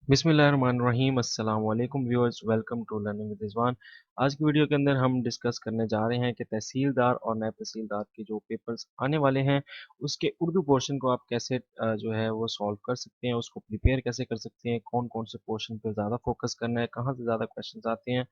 बिस्मिल्लाहिर्रहमानिर्रहीम अस्सलाम वालेकुम viewers, welcome to learning with Rizwan. आज की वीडियो के अंदर हम डिस्कस करने जा रहे हैं कि तहसीलदार और नायब तहसीलदार के जो पेपर्स आने वाले हैं उसके उर्दू पोर्शन को आप कैसे जो है वो सॉल्व कर सकते हैं, उसको प्रिपेयर कैसे कर सकते हैं, कौन कौन से पोर्शन पर ज़्यादा फोकस करना है, कहाँ से ज़्यादा क्वेश्चन आते हैं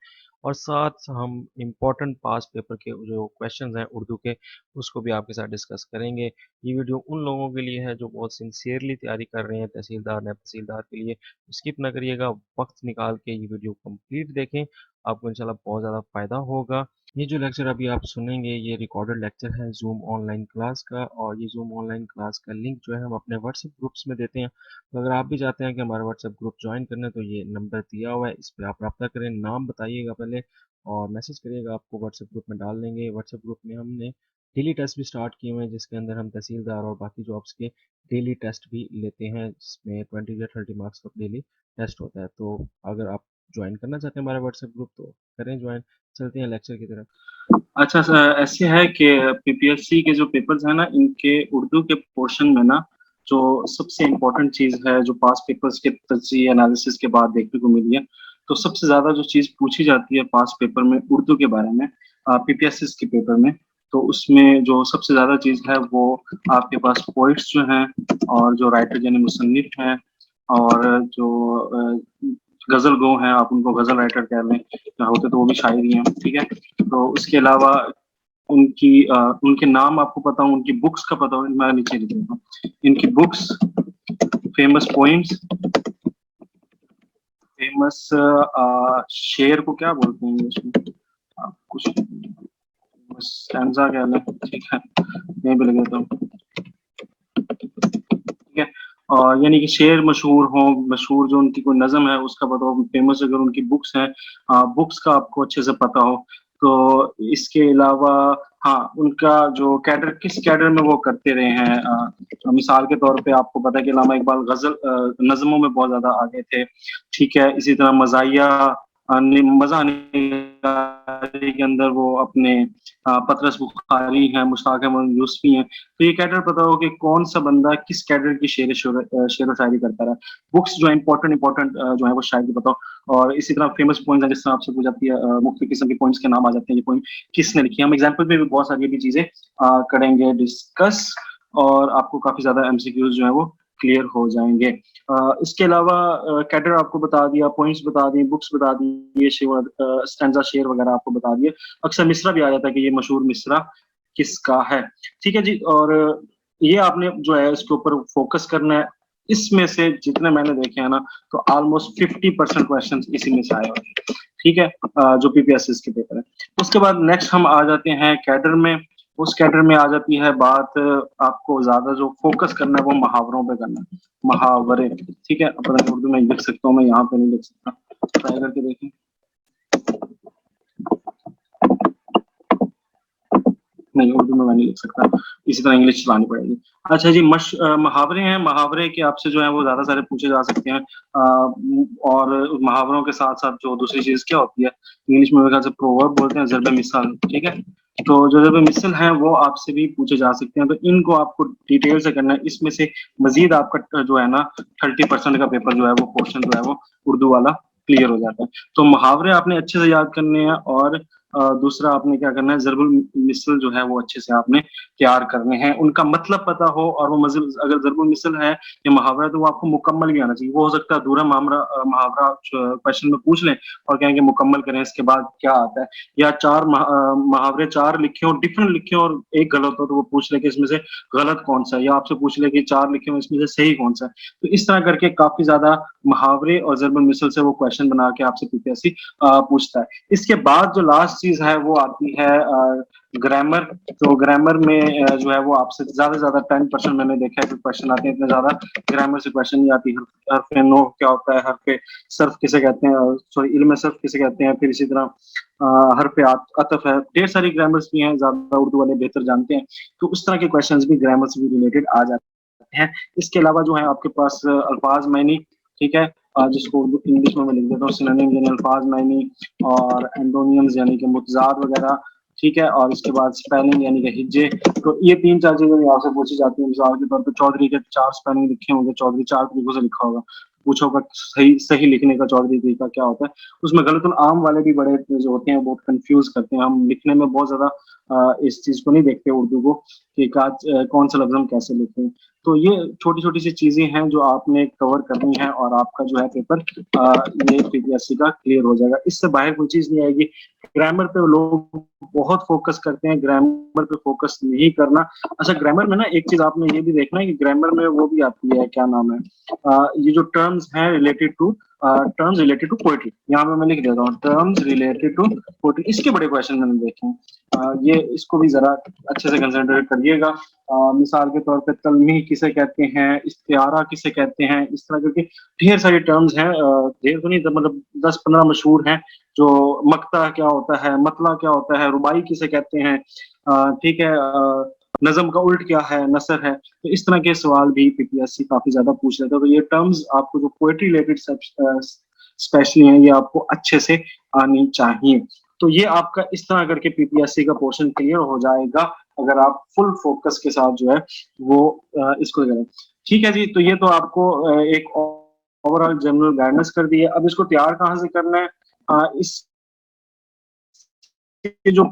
और साथ हम इम्पोर्टेंट पास पेपर के जो क्वेश्चन हैं उर्दू के उसको भी आपके साथ डिस्कस करेंगे। ये वीडियो उन लोगों के लिए है जो बहुत सिंसियरली तैयारी कर रहे हैं तहसीलदार नायब तहसीलदार के लिए। स्किप ना करिएगा, वक्त निकाल के ये वीडियो कंप्लीट देखें, आपको इंशाल्लाह बहुत ज़्यादा फ़ायदा होगा। ये जो लेक्चर अभी आप सुनेंगे ये रिकॉर्डेड लेक्चर है जूम ऑनलाइन क्लास का, और ये जूम ऑनलाइन क्लास का लिंक जो है हम अपने व्हाट्सएप ग्रुप्स में देते हैं। तो अगर आप भी चाहते हैं कि हमारे व्हाट्सएप ग्रुप ज्वाइन करना है तो ये नंबर दिया हुआ है, इस पर आप रब्ता करें, नाम बताइएगा पहले और मैसेज करिएगा, आपको व्हाट्सएप ग्रुप में डाल देंगे। व्हाट्सएप ग्रुप में हमने डेली टेस्ट भी स्टार्ट किए हुए हैं जिसके अंदर हम तहसीलदार और बाकी जॉब्स के डेली टेस्ट भी लेते हैं, जिसमें 20 या 30 मार्क्स का डेली टेस्ट होता है। तो अगर आप ज्वाइन करना चाहते हैं हमारा व्हाट्सएप ग्रुप तो करें ज्वाइन। चलते हैं लेक्चर की तरफ। अच्छा सर, ऐसे है कि पीपीएससी के जो पेपर्स हैं ना, इनके उर्दू के पोर्शन में ना जो सबसे इम्पोर्टेंट चीज है, जो पास पेपर्स के तज्ज़िया एनालिसिस के बाद देखने को मिली है, तो सबसे ज्यादा जो चीज पूछी जाती है पास पेपर में उर्दू के बारे में, पीपीएससी के पेपर में, तो उसमें जो सबसे ज्यादा चीज है वो आपके पास पोइट्स जो हैं और जो राइटर यानी मुसन्निफ हैं और जो गजल गो हैं, आप उनको गजल राइटर कह लें, होते तो वो भी शायरी हैं, ठीक है। तो उसके अलावा उनके नाम आपको पता हो, उनकी बुक्स का पता हो, मैं नीचे लिख देता हूँ इनकी बुक्स, फेमस पोइम्स, फेमस शेर को क्या बोलते हैं इंग्लिश में, कुछ स्टैंजा कह लें, ठीक है, नहीं भी लिख देता हूँ, ठीक है। और यानी कि शेर मशहूर हो, मशहूर जो उनकी कोई नज़म है उसका पता हो, फेमस अगर उनकी बुक्स हैं, बुक्स का आपको अच्छे से पता हो। तो इसके अलावा हाँ, उनका जो कैडर, किस कैडर में वो करते रहे हैं, मिसाल के तौर पे आपको पता है कि अल्लामा इकबाल गजल नज़मों में बहुत ज्यादा आगे थे, ठीक है। इसी तरह मज़ाहिया मज़ा निगारी के अंदर वो अपने पतरस बुखारी हैं, मुश्ताक अहमद यूसुफी हैं। तो ये कैडर पता हो कि कौन सा बंदा किस कैडर की शेर व शायरी करता रहा। बुक्स जो है इंपॉर्टेंट जो है वो शायरी पता हो। और इसी तरह फेमस पॉइंट्स जिस तरह आपसे पूछ जाती है, मुख्तलिफ किस्म के पॉइंट्स के नाम आ जाते हैं, ये पॉइंट किसने लिखी है। हम एग्जाम्पल में भी बहुत सारी भी चीजें करेंगे डिस्कस, और आपको काफी ज्यादा एमसीक्यूज जो है वो क्लियर हो जाएंगे। इसके अलावा कैडर आपको बता दिया, पॉइंट्स बता दिए, बुक्स बता दिए, स्टैंजा शेर वगैरह आपको बता दिए। अक्सर मिसरा भी आ जाता है कि ये मशहूर मिसरा किसका है, ठीक है जी। और ये आपने जो है इसके ऊपर फोकस करना है। इसमें से जितने मैंने देखे हैं ना, तो ऑलमोस्ट 50% क्वेश्चन इसी में से आए हुए हैं, ठीक है, जो पीपीएससी के पेपर है। उसके बाद नेक्स्ट हम आ जाते हैं कैडर में। उस कैडर में आ जाती है बात, आपको ज्यादा जो फोकस करना है वो मुहावरों पे करना है, मुहावरे, ठीक है। अपना उर्दू में लिख सकता हूँ, मैं यहाँ पे नहीं लिख सकता, ट्राई करके देखें। नहीं, उर्दू में मैं नहीं लिख सकता, इसी तरह इंग्लिश चलानी पड़ेगी। अच्छा जी, मुहावरे हैं, मुहावरे के आपसे जो है वो ज्यादा सारे पूछे जा सकते हैं। और मुहावरों के साथ साथ जो दूसरी चीज क्या होती है, इंग्लिश में मेरे ख्याल से प्रोवर्ब बोलते हैं, ज़र्ब मिसाल, ठीक है। तो जो ज़र्ब मिसल हैं वो आपसे भी पूछे जा सकते हैं, तो इनको आपको डिटेल से करना है। इसमें से मजीद आपका जो है ना 30% का पेपर जो है वो पोर्शन जो है वो उर्दू वाला क्लियर हो जाता है। तो मुहावरे आपने अच्छे से याद करने हैं, और दूसरा आपने क्या करना है, ज़र्बुल मिसल जो है वो अच्छे से आपने तैयार करने हैं, उनका मतलब पता हो। और वो मज़ल अगर ज़र्बुल मिसल है या मुहावरा है तो वो आपको मुकम्मल भी आना चाहिए। वो हो सकता है अधूरा मुहावरा क्वेश्चन में पूछ लें और कहेंगे मुकम्मल करें, इसके बाद क्या आता है, या चार मुहावरे चार लिखे और डिफरेंट लिखे और एक गलत हो तो वो पूछ ले कि इसमें से गलत कौन सा है, या आपसे पूछ ले कि चार लिखे हो इसमें से सही कौन सा है। तो इस तरह करके काफी ज्यादा मुहावरे और ज़र्बुल मिसल से वो क्वेश्चन बना के आपसे पीपीएससी पूछता है। इसके बाद जो लास्ट चीज है वो आती है ग्रामर। तो ग्रामर में जो है वो आपसे ज्यादा से ज्यादा 10% मैंने देखा है कि क्वेश्चन आते हैं, इतने ज्यादा ग्रामर से क्वेश्चन नहीं आती। हरफ नो क्या होता है, हरफ सर्फ किसे कहते हैं, सॉरी इल्म सर्फ किसे कहते हैं, फिर इसी तरह हरफ अतफ है, ढेर सारी ग्रामर्स भी हैं, ज्यादा उर्दू वाले बेहतर जानते हैं। तो उस तरह के क्वेश्चन भी ग्रामर से भी रिलेटेड आ जाते हैं। इसके अलावा जो है आपके पास अल्फाज मायनी, ठीक है, जिसको इंग्लिश में मैं लिख देता हूँ सिनोनिम यानी अल्फाज मायनी, और एंटोनियम्स यानी कि मुतजाद वगैरह, ठीक है। और इसके बाद स्पेलिंग यानी कि हिज्जे। तो ये तीन चार चीजें आपसे पूछी जाती हैं। मिसाल के तौर पे चौधरी के चार स्पेलिंग लिखे होंगे, चौधरी चार तरीकों से लिखा होगा, पूछा होगा सही सही लिखने का चौधरी तरीका क्या होता है, उसमें गलतुल आम वाले भी बड़े जो होते हैं बहुत कंफ्यूज करते हैं। हम लिखने में बहुत ज्यादा इस चीज को नहीं देखते उर्दू को कि कौन सा लफ्ज हम कैसे लिखें। तो ये छोटी छोटी सी चीजें हैं जो आपने कवर करनी है और आपका जो है पेपर ये पीपीएससी का क्लियर हो जाएगा। इससे बाहर कोई चीज नहीं आएगी। ग्रामर पे लोग बहुत फोकस करते हैं, ग्रामर पे फोकस नहीं करना। अच्छा, ग्रामर में ना एक चीज आपने ये भी देखना है कि ग्रामर में वो भी आती है, क्या नाम है, ये जो टर्म्स हैं रिलेटेड टू पोएट्री, यहाँ पे मैं लिख देता हूँ टर्म्स रिलेटेड टू पोएट्री, इसके बड़े क्वेश्चन मैंने देखे हैं। ये इसको भी जरा अच्छे से कंसिडर करिएगा। मिसाल के तौर पे तलमी किसे कहते हैं, इस्तिआरा किसे कहते हैं, इस तरह करके ढेर सारी टर्म्स हैं। ढेर तो नहीं, मतलब 10-15 मशहूर हैं। जो मक्ता क्या होता है, मतला क्या होता है, रुबाई किसे कहते हैं, ठीक है, नज़म का उल्ट क्या है, नसर है। तो इस तरह के सवाल भी पीपीएससी काफी ज्यादा पूछ लेता है। तो ये टर्म्स आपको जो पोएट्री रिलेटेड स्पेशली हैं, ये आपको अच्छे से आनी चाहिए। तो ये आपका इस तरह करके पीपीएससी का पोर्शन क्लियर हो जाएगा अगर आप फुल फोकस के साथ जो है वो इसको करें। ठीक है जी, तो ये तो आपको एक ओवरऑल जनरल गाइडेंस कर दी है। अब इसको तैयार कहाँ से करना है, इस जो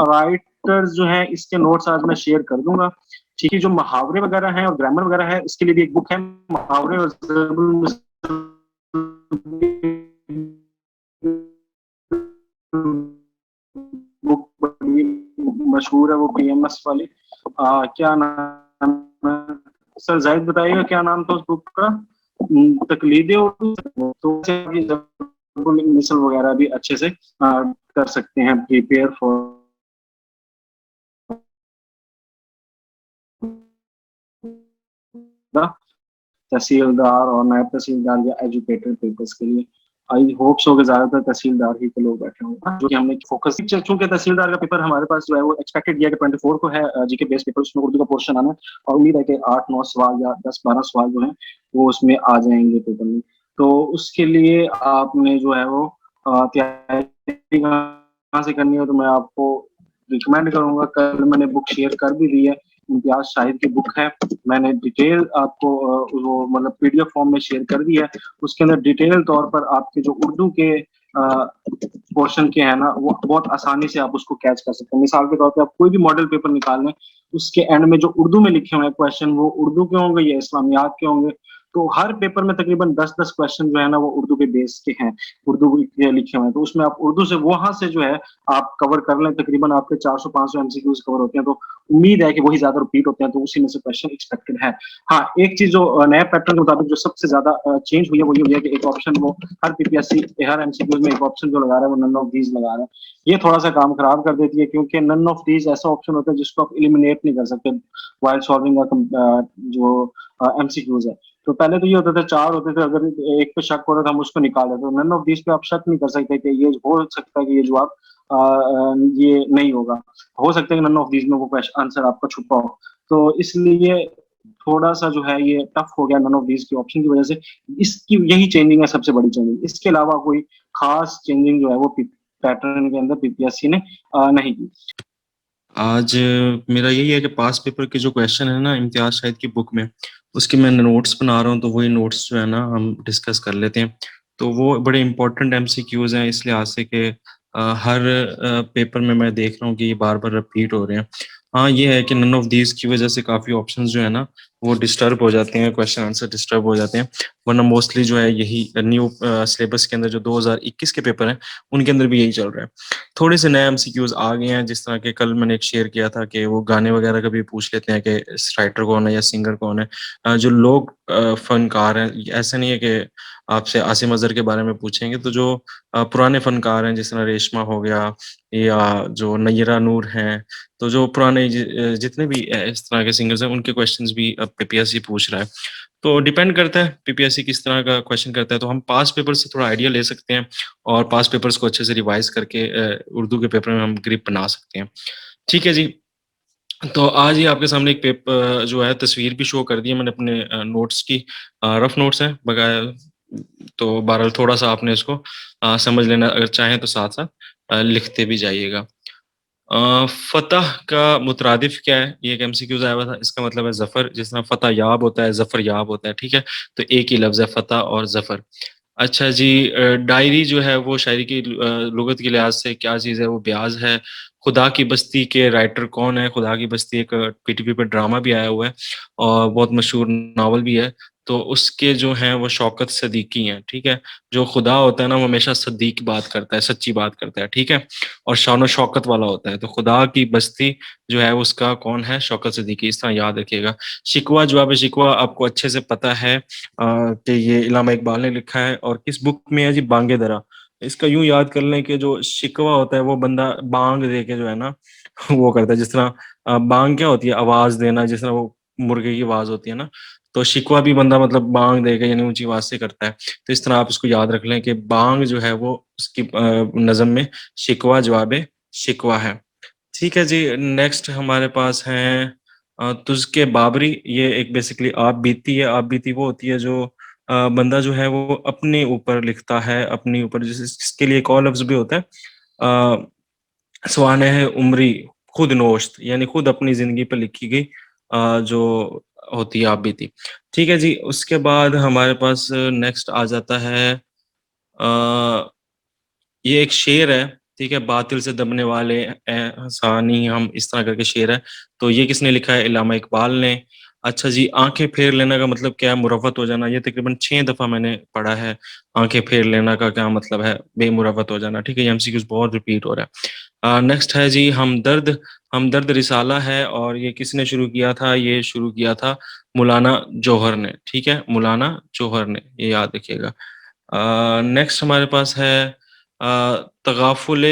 राइटर्स जो है इसके नोट्स आज मैं शेयर कर दूंगा। ठीक है, जो मुहावरे वगैरह हैं और ग्रामर वगैरह है इसके लिए भी एक बुक है, मुहावरे और बुक बड़ी मशहूर है, वो पीएमएस वाली। क्या नाम है सर, जाहिद बताइएगा क्या नाम था उस बुक का। तकलीदे उर्दू। तो मिसल वगैरह भी अच्छे से कर सकते हैं प्रिपेयर फॉर द तहसीलदार और नायब तहसीलदार या एजुकेटेड पेपर्स के लिए। आई होप सो कि ज्यादातर तहसीलदार ही के लोग बैठे होंगे जो कि हमने फोकस। चूंकि तहसीलदार का पेपर हमारे पास जो है वो एक्सपेक्टेड दिया कि 24 को है, जीके बेस पेपर, उसमें उर्दू का पोर्शन आना है और उम्मीद है कि 8-9 सवाल या 10-12 सवाल जो है वो उसमें आ जाएंगे पेपर में। तो उसके लिए आपने जो है वो तैयारी कहाँ से करनी है, तो मैं आपको रिकमेंड करूंगा, कल मैंने बुक शेयर कर भी दी है, इम्तियाज शाहिद की बुक है। मैंने डिटेल आपको वो मतलब पीडीएफ फॉर्म में शेयर कर दिया है। उसके अंदर डिटेल तौर पर आपके जो उर्दू के पोर्शन के हैं ना, वो बहुत आसानी से आप उसको कैच कर सकते हैं। मिसाल के तौर पे आप कोई भी मॉडल पेपर निकाल लें, उसके एंड में जो उर्दू में लिखे हुए हैं क्वेश्चन, वो उर्दू के होंगे या इस्लामियात के होंगे। तो हर पेपर में तकरीबन 10-10 क्वेश्चन जो है ना वो उर्दू के बेस के हैं, उर्दू के लिखे हुए हैं। तो उसमें आप उर्दू से वहां से जो है आप कवर कर लें, तकरीबन आपके 400-500 एमसीक्यूज कवर होते हैं। तो उम्मीद है कि वही ज्यादा रिपीट होते हैं, तो उसी में से क्वेश्चन एक्सपेक्टेड है। हाँ, एक चीज जो नया पैटर्न के मुताबिक जो सबसे ज्यादा चेंज हुई है वो ये हुई है कि एक ऑप्शन वो हर पीपीएससी हर एमसीक्यूज में एक ऑप्शन जो लगा रहा है वो नन ऑफ दीज लगा रहा है। ये थोड़ा सा काम खराब कर देती है, क्योंकि नन ऑफ दीज ऐसा ऑप्शन होता है जिसको आप एलिमिनेट नहीं कर सकते वाइल सॉल्विंग जो एमसीक्यूज है। तो पहले तो ये होता था 4 होते थे, अगर एक पे शक हो रहा था हम उसको निकाल देते। तो नन ऑफ दीज पे आप शक नहीं कर सकते कि ये हो सकता है कि ये जवाब ये नहीं होगा। हो सकता है कि नन ऑफ दीज में वो आंसर आपका छुपा हो। तो इसलिए थोड़ा सा जो है ये टफ हो गया नन ऑफ दीज के ऑप्शन की वजह से। इसकी यही चेंजिंग है, सबसे बड़ी चेंजिंग। इसके अलावा कोई खास चेंजिंग जो है वो पैटर्न के अंदर पीपीएससी ने नहीं की। आज मेरा यही है कि पास पेपर के जो क्वेश्चन है ना इम्तियाज शाहिद की बुक में, उसके मैं नोट्स बना रहा हूँ, तो वही नोट्स जो है ना हम डिस्कस कर लेते हैं। तो वो बड़े इंपॉर्टेंट एमसीक्यूज हैं, इस लिहाज से कि हर पेपर में मैं देख रहा हूँ कि ये बार बार रिपीट हो रहे हैं। हाँ, ये है कि नन ऑफ दीज की वजह से काफ़ी ऑप्शंस जो है ना वो डिस्टर्ब हो जाते हैं, क्वेश्चन आंसर डिस्टर्ब हो जाते हैं। वरना मोस्टली जो है यही न्यू सिलेबस के अंदर जो 2021 के पेपर हैं उनके अंदर भी यही चल रहा है। थोड़े से नए एमसीक्यूज आ गए हैं, जिस तरह के कल मैंने एक शेयर किया था कि वो गाने वगैरह का भी पूछ लेते हैं कि राइटर कौन है या सिंगर कौन है। जो लोग फनकार हैं, ऐसा नहीं है कि आपसे आसिम अजहर के बारे में पूछेंगे। तो जो पुराने फनकार हैं, जिस तरह रेशमा हो गया या जो नय्यरा नूर हैं, तो जो पुराने जितने भी इस तरह के सिंगर्स हैं उनके क्वेश्चंस भी अब पीपीएससी पूछ रहा है। तो डिपेंड करता है पीपीएससी किस तरह का क्वेश्चन करता है। तो हम पास पेपर से थोड़ा आइडिया ले सकते हैं और पास पेपर्स को अच्छे से रिवाइज करके उर्दू के पेपर में हम ग्रिप बना सकते हैं। ठीक है जी। तो आज ही आपके सामने एक पेपर जो है तस्वीर भी शो कर दी है मैंने अपने नोट्स की। रफ नोट्स हैं बकाया, तो बहरहाल थोड़ा सा आपने इसको समझ लेना, अगर चाहें तो साथ साथ लिखते भी जाइएगा। फतह का मुतरादिफ क्या है? ये एक एमसीक्यूज आया हुआ था। इसका मतलब है जफर। जिस तरह फतह याब होता है, जफर याब होता है, ठीक है। तो एक ही लफ्ज है, फतह और जफर। अच्छा जी, डायरी जो है वो शायरी की लुगत के लिहाज से क्या चीज़ है? वो ब्याज है। खुदा की बस्ती के राइटर कौन है? खुदा की बस्ती एक पीटीवी पर ड्रामा भी आया हुआ है और बहुत मशहूर नावल भी है। तो उसके जो हैं वो शौकत सदीकी हैं, ठीक है। जो खुदा होता है ना, वो हमेशा सदीक बात करता है, सच्ची बात करता है, ठीक है। और शान शौकत वाला होता है। तो खुदा की बस्ती जो है उसका कौन है? शौकत सिद्दीकी। इस तरह याद रखिएगा। शिकवा जवाब शिकवा आपको अच्छे से पता है कि ये इलामा इकबाल ने लिखा है। और किस बुक में है जी? बांगे दरा। इसका यूं याद कर लें कि जो शिकवा होता है वो बंदा बांग दे के जो है ना वो करता है। जिस तरह बांग क्या होती है? आवाज देना। जिस तरह वो मुर्गे की आवाज होती है ना, तो शिकवा भी बंदा मतलब बांग देके यानी ऊंची आवाज से करता है। तो इस तरह आप इसको याद रख लें कि बांग जो है वो उसकी नज़म में शिकवा जवाब शिकवा है। ठीक है जी। नेक्स्ट हमारे पास है तुझके बाबरी। ये एक बेसिकली आप बीती है। आप बीती वो होती है जो बंदा जो है वो अपने ऊपर लिखता है, अपने ऊपर। जिसके लिए एक और लफ्ज भी होता है, सवाने है उमरी खुद नोश्त, यानी खुद अपनी जिंदगी पर लिखी गई जो होती है आप बीती। ठीक है जी। उसके बाद हमारे पास नेक्स्ट आ जाता है ये एक शेर है, ठीक है। बातिल से दबने वाले हसानी हम, इस तरह करके शेर है। तो ये किसने लिखा है? इलामा इकबाल ने। अच्छा जी, आंखें फेर लेना का मतलब क्या है? मुरव्वत हो जाना। ये तकरीबन 6 दफा मैंने पढ़ा है। आंखें फेर लेना का क्या मतलब है? बेमुरव्वत हो जाना, ठीक है। ये एमसीक्यूज बहुत रिपीट हो रहा है। नेक्स्ट है जी हमदर्द। हमदर्द रिसाला है और ये किसने शुरू किया था? ये शुरू किया था मौलाना जौहर ने, ठीक है। मौलाना जौहर ने, ये याद रखिएगा। नेक्स्ट हमारे पास है तगाफुल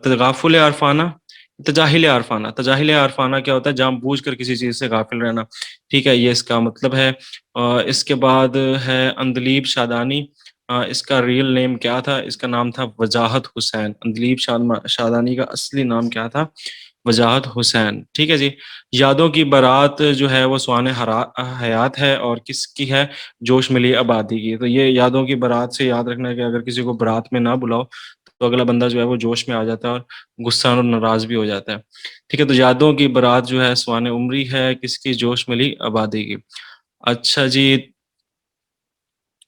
तगाफुल अरफाना, तजाहिल अरफाना। तजाहिल अरफाना क्या होता है? जानबूझ कर किसी चीज से गाफिल रहना, ठीक है। ये इसका मतलब है। इसके बाद है अंदलीब शादानी। इसका रियल नेम क्या था? इसका नाम था वजाहत हुसैन। अंदलीब शादानी का असली नाम क्या था? वजाहत हुसैन, ठीक है जी। यादों की बारात जो है वो सुहाने हयात है और किसकी है? जोश मिली आबादी की। तो ये यादों की बारात से याद रखना है कि अगर किसी को बारात में ना बुलाओ तो अगला बंदा जो है वो जोश में आ जाता है और गुस्सा और नाराज भी हो जाता है, ठीक है। तो यादों की बारात जो है सुहाने उमरी है, किसकी? जोश मिली आबादी की। अच्छा जी,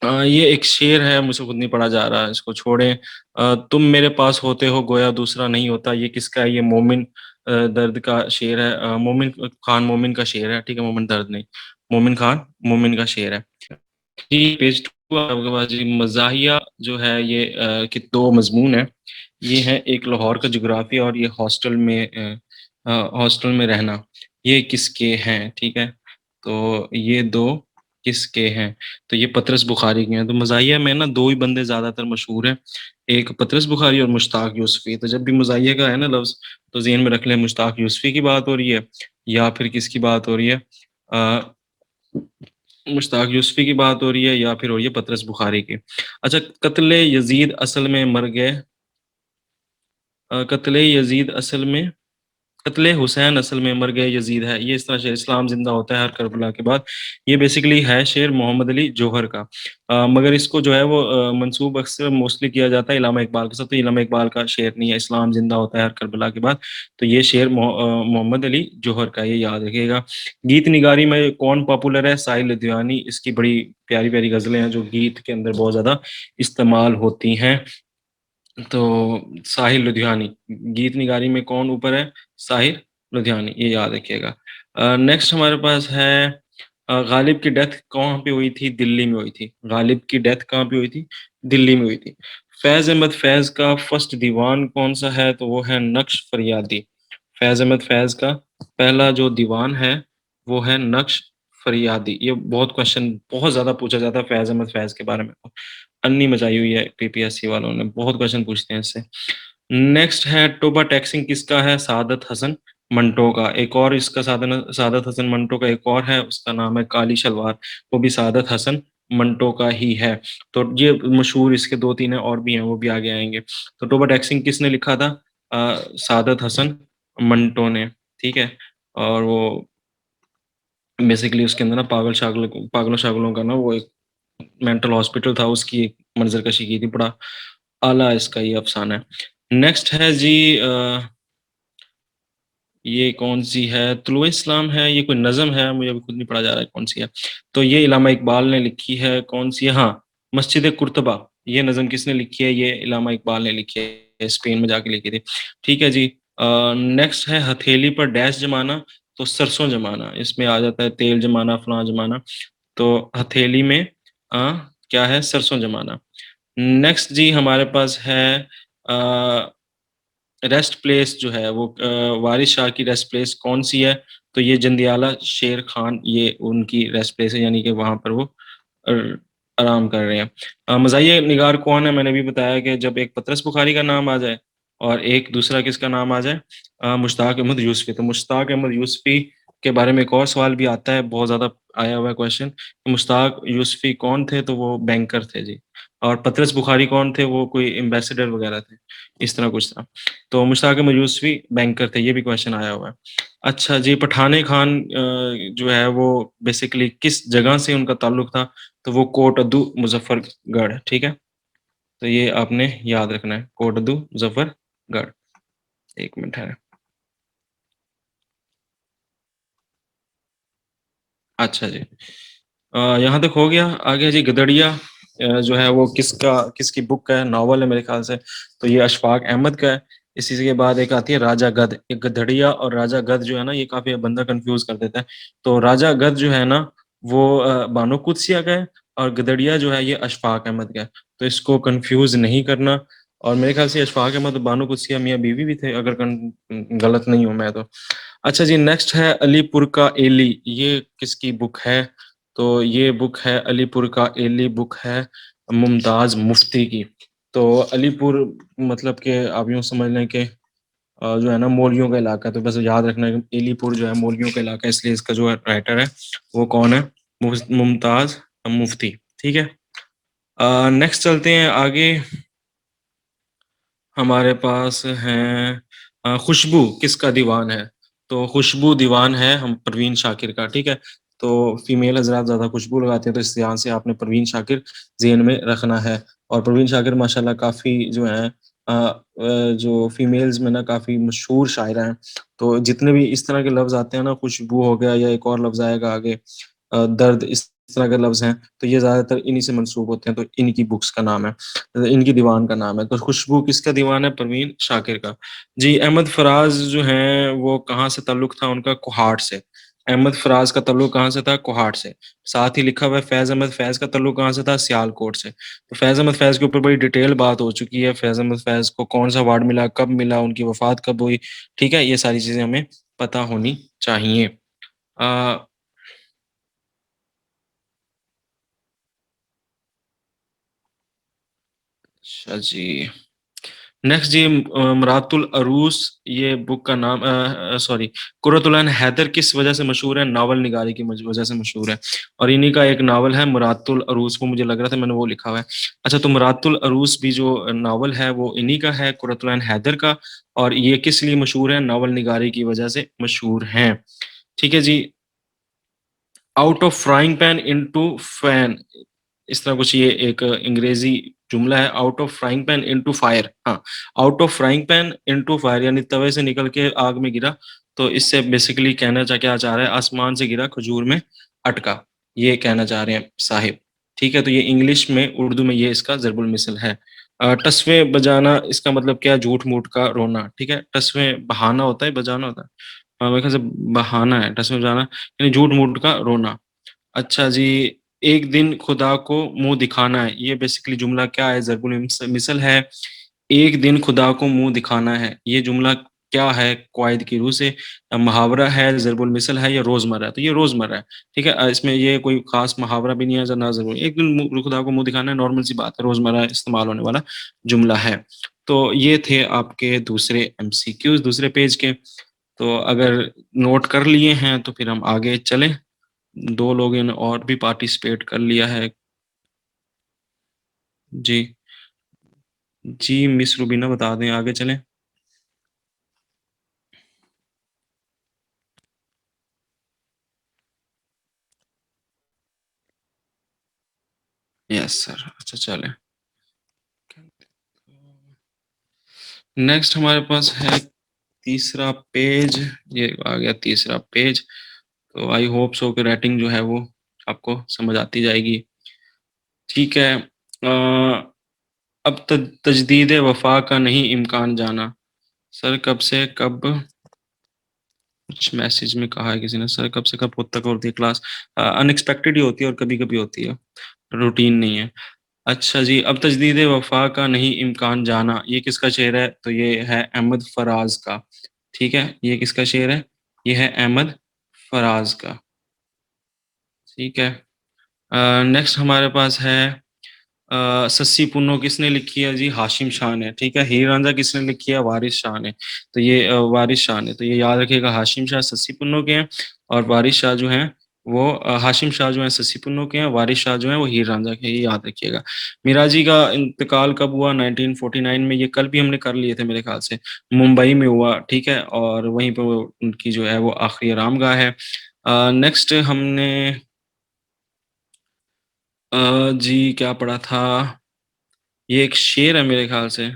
ये एक शेर है, मुझे खुद नहीं पढ़ा जा रहा, इसको छोड़ें। तुम मेरे पास होते हो गोया दूसरा नहीं होता। ये किसका है? ये मोमिन दर्द का शेर है। मोमिन खान मोमिन का शेर है, ठीक है। मोमिन दर्द नहीं, मोमिन खान मोमिन का शेर है। जी, पेज 2 आपके पास जी। मज़ाहिया जो है ये कि दो मजमून है। ये है एक लाहौर का जोग्राफिया और ये हॉस्टल में रहना। ये किसके हैं? ठीक है। तो ये दो किसके हैं? तो ये पतरस बुखारी के हैं। तो मज़ाहिया में ना दो ही बंदे ज़्यादातर मशहूर हैं, एक पतरस बुखारी और मुश्ताक यूसुफी। तो जब भी मज़ाहिया का है ना लफ्ज़, तो ज़हन में रख लें मुश्ताक यूसुफी की बात हो रही है या फिर किसकी बात हो रही है? अ, मुश्ताक यूसुफी की बात हो रही है या फिर हो रही है पतरस बुखारी की। अच्छा, कत्ले यजीद असल में मर गए। कत्ले यजीद असल में कत्ले हुसैन असल में मर गए यजीद है। ये इस तरह शेर इस्लाम जिंदा होता है हर करबला के बाद। ये बेसिकली है शेर मोहम्मद अली जौहर का। मगर इसको जो है वो मंसूब अक्सर मोस्टली किया जाता है इलामा इकबाल के साथ। तो इलामा इकबाल का शेर नहीं है, इस्लाम जिंदा होता है हर करबला के बाद। तो ये शेर मोहम्मद अली जौहर का, ये याद रखिएगा। गीत निगारी में कौन पॉपुलर है? साहिल लुधियानी। इसकी बड़ी प्यारी प्यारी गजलें हैं जो गीत के अंदर बहुत ज्यादा इस्तेमाल होती हैं। तो साहिल लुधियानी। गीत निगारी में कौन ऊपर है? साहिल लुधियानी, ये याद रखिएगा। नेक्स्ट हमारे पास है गालिब की डेथ कहाँ पे हुई थी? दिल्ली में हुई थी। गालिब की डेथ कहाँ पे हुई थी? दिल्ली में हुई थी। फैज अहमद फैज का फर्स्ट दीवान कौन सा है? तो वो है नक्श फरियादी। फैज अहमद फैज का पहला जो दीवान है वो है नक्श फरियादी। ये बहुत क्वेश्चन बहुत ज्यादा पूछा जाता है फैज अहमद फैज के बारे में। अन्नी मचाई हुई है पीपीएससी वालों ने, बहुत क्वेश्चन पूछते हैं इससे। नेक्स्ट है टोबा टैक्सिंग किसका है? सादत हसन मंटो का। एक और इसका सादत हसन मंटो का एक और है, उसका नाम है काली शलवार। वो भी सादत हसन मंटो का ही है। तो ये मशहूर इसके दो तीन है और भी हैं, वो भी आगे आएंगे। तो टोबा टैक्सिंग किसने लिखा था? सादत हसन मंटो ने, ठीक है। और वो बेसिकली उसके अंदर ना पागलों शागलों का ना वो एक मेंटल हॉस्पिटल था, उसकी एक मंजरकशी की थी। बड़ा आला इसका ये अफसाना है। नेक्स्ट है जी ये कौन सी है, तुलुए इस्लाम है, ये कोई नज़म है, मुझे अभी खुद नहीं पढ़ा जा रहा है कौन सी है। तो ये इलामा इकबाल ने लिखी है, कौन सी है, हाँ, मस्जिद कुर्तबा। ये नज़म किसने लिखी है, ये इलामा इकबाल ने लिखी है, स्पेन में जाके लिखी थी। ठीक है जी। नेक्स्ट है हथेली पर डैश जमाना, तो सरसों जमाना, इसमें आ जाता है तेल जमाना, फलां जमाना। तो हथेली में क्या है, सरसों जमाना। नेक्स्ट जी हमारे पास है रेस्ट प्लेस जो है वो वारिस शाह की रेस्ट प्लेस कौन सी है। तो ये जंदियाला शेर खान, ये उनकी रेस्ट प्लेस है, यानी कि वहां पर वो अ, आराम कर रहे हैं। मज़ाहिया निगार कौन है, मैंने भी बताया कि जब एक पतरस बुखारी का नाम आ जाए और एक दूसरा किसका नाम आ जाए, मुश्ताक अहमद यूसुफी। तो मुश्ताक अहमद यूसुफी के बारे में एक और सवाल भी आता है, बहुत ज़्यादा आया हुआ है क्वेश्चन। मुश्ताक यूसुफी कौन थे, तो वो बैंकर थे जी। और पतरस बुखारी कौन थे, वो कोई एम्बेसडर वगैरह थे, इस तरह कुछ था। तो मुश्ताक अहमद यूसुफी बैंकर थे, ये भी क्वेश्चन आया हुआ है। अच्छा जी, पठाने खान जो है वो बेसिकली किस जगह से उनका ताल्लुक था, तो वो कोट अद्दू मुजफ्फरगढ़। ठीक है, तो ये आपने याद रखना है, कोट अद्दू मुजफ्फरगढ़। एक मिनट है। अच्छा जी, यहाँ तक हो गया। आगे जी गदड़िया जो है वो किसकी बुक का है, नॉवल है मेरे ख्याल से। तो ये अशफाक अहमद का है। इसी के बाद एक आती है राजा गद। ये गदड़िया और राजा गद जो है ना, ये काफी बंदा कंफ्यूज कर देता है। तो राजा गद जो है ना, वो बानो कुदसिया का है, और गदड़िया जो है ये अशफाक अहमद का है। तो इसको कंफ्यूज नहीं करना। और मेरे ख्याल से अशफाक अहमद और बानो कुदसिया मियाँ बीवी भी थे, अगर गलत नहीं हूं मैं तो। अच्छा जी, नेक्स्ट है अलीपुर का एली। ये किसकी बुक है, तो ये बुक है अलीपुर का एली, बुक है मुमताज मुफ्ती की। तो अलीपुर मतलब कि आप यूं समझ लें कि जो है ना मौलवियों का इलाका है। तो बस याद रखना है कि एलीपुर जो है मौलवियों का इलाका है, इसलिए इसका जो राइटर है वो कौन है, मुमताज मुफ्ती। ठीक है, नेक्स्ट चलते हैं आगे। हमारे पास है खुशबू किसका दीवान है। तो खुशबू दीवान है हम परवीन शाकिर का। ठीक है, तो फीमेल हजरात ज़्यादा खुशबू लगाते हैं, तो इस ध्यान से आपने परवीन शाकिर जेहन में रखना है। और परवीन शाकिर माशाल्लाह काफ़ी जो है जो फीमेल्स में ना काफ़ी मशहूर शायरा हैं। तो जितने भी इस तरह के लफ्ज़ आते हैं ना, खुशबू हो गया या एक और लफ्ज़ आएगा आगे, दर्द, इस तरह के लफ्ज़ हैं, तो ये ज़्यादातर इन्हीं से मंसूब होते हैं। तो इनकी बुक्स का नाम है, इनकी दीवान का नाम है। तो खुशबू किसका दीवान है, परवीन शाकिर का। जी, अहमद फराज जो हैं वो कहाँ से ताल्लुक था उनका, कोहाट से। अहमद फराज का ताल्लुक कहाँ से था, कोहाट से। साथ ही लिखा हुआ है फैज़ अहमद फैज़ का ताल्लुक कहाँ से था, सियालकोट से। तो फैज़ अहमद फैज़ के ऊपर बड़ी डिटेल बात हो चुकी है, फैज़ अहमद फैज़ को कौन सा अवार्ड मिला, कब मिला, उनकी वफात कब हुई। ठीक है, ये सारी चीज़ें हमें पता होनी चाहिए। अ, अच्छा जी, नेक्स्ट जी मरातुल अरूस, ये बुक का नाम, सॉरी, कुर्रतुल ऐन हैदर किस वजह से मशहूर है, नावल निगारी की वजह से मशहूर है। और इन्हीं का एक नावल है मुरातुल अरूस, वो मुझे लग रहा था मैंने वो लिखा हुआ है। अच्छा, तो मुरातुल अरूस भी जो नावल है वो इन्हीं का है, कुर्रतुल ऐन हैदर का। और ये किस लिए मशहूर है, नावल निगारी की वजह से मशहूर हैं। ठीक है जी। Out of frying pan into fan, इस तरह कुछ ये एक अंग्रेजी जुमला है, out of frying pan into fire. हाँ, out of frying pan into fire, यानी तवे से निकल के आग में गिरा। तो इससे बेसिकली कहना क्या चाह रहा है, आसमान से गिरा खजूर में अटका, ये कहना चाह रहे हैं साहिब। ठीक है, तो ये इंग्लिश में, उर्दू में ये इसका ज़रबुल मिसल है। टसवें बजाना, इसका मतलब क्या, झूठ मूठ का रोना। ठीक है, टसवें बहाना होता है, बजाना होता है, मेरे ख्याल से बहाना है, टसवें बजाना यानी झूठ मूठ का रोना। अच्छा जी, एक दिन खुदा को मुंह दिखाना है, ये बेसिकली जुमला क्या है, ज़रबुल मिसल है। एक दिन खुदा को मुंह दिखाना है, ये जुमला क्या है, क्वाइद की रूह से, मुहावरा है, ज़रबुल मिसल है, या रोज़मर्रा है। तो ये रोज़मर्रा है। ठीक है, इसमें ये कोई खास मुहावरा भी नहीं है, ना ज़रूरी, एक दिन खुदा को मुंह दिखाना है, नॉर्मल सी बात है, रोज़मर्रा इस्तेमाल होने वाला जुमला है। तो ये थे आपके दूसरे एमसीक्यूज दूसरे पेज के। तो अगर नोट कर लिए हैं तो फिर हम आगे चलें। 2 लोगों ने और भी पार्टिसिपेट कर लिया है। जी, जी मिस रूबीना बता दें, आगे चलें? यस सर, अच्छा चलें। नेक्स्ट हमारे पास है तीसरा पेज, ये आ गया तीसरा पेज। तो आई होप सो कि राइटिंग जो है वो आपको समझ आती जाएगी। ठीक है। अब तजदीद वफा का नहीं इम्कान जाना। सर कब से कब, कुछ मैसेज में कहा है किसी ने, सर कब से कब तक होती है क्लास। अनएक्सपेक्टेड ही होती है और कभी कभी होती है, रूटीन नहीं है। अच्छा जी, अब तजदीद वफा का नहीं इम्कान जाना, ये किसका शेर है? तो ये है अहमद फराज का। ठीक है, ये किसका शेर है? ये है अहमद फराज का। ठीक है। नेक्स्ट हमारे पास है सस्सी पुन्नो किसने लिखी है जी? हाशिम शाह ने। ठीक है। हीर रांझा किसने लिखी है? वारिस शाह ने। तो ये वारिस शाह ने, तो ये याद रखिएगा, हाशिम शाह सस्सी पुन्नो के हैं और वारिस शाह जो हैं वो हाशिम शाह जो है सस्सी पुन्नो के हैं, वारिस शाह जो है वो हीर रांझा के हैं, ये याद रखिएगा। मीराजी का इंतकाल कब हुआ? 1949 में। ये कल भी हमने कर लिए थे मेरे ख्याल से। मुंबई में हुआ। ठीक है, और वहीं पे वो उनकी जो है वो आखिरी आरामगाह है। नेक्स्ट हमने जी क्या पढ़ा था? ये एक शेर है मेरे ख्याल से,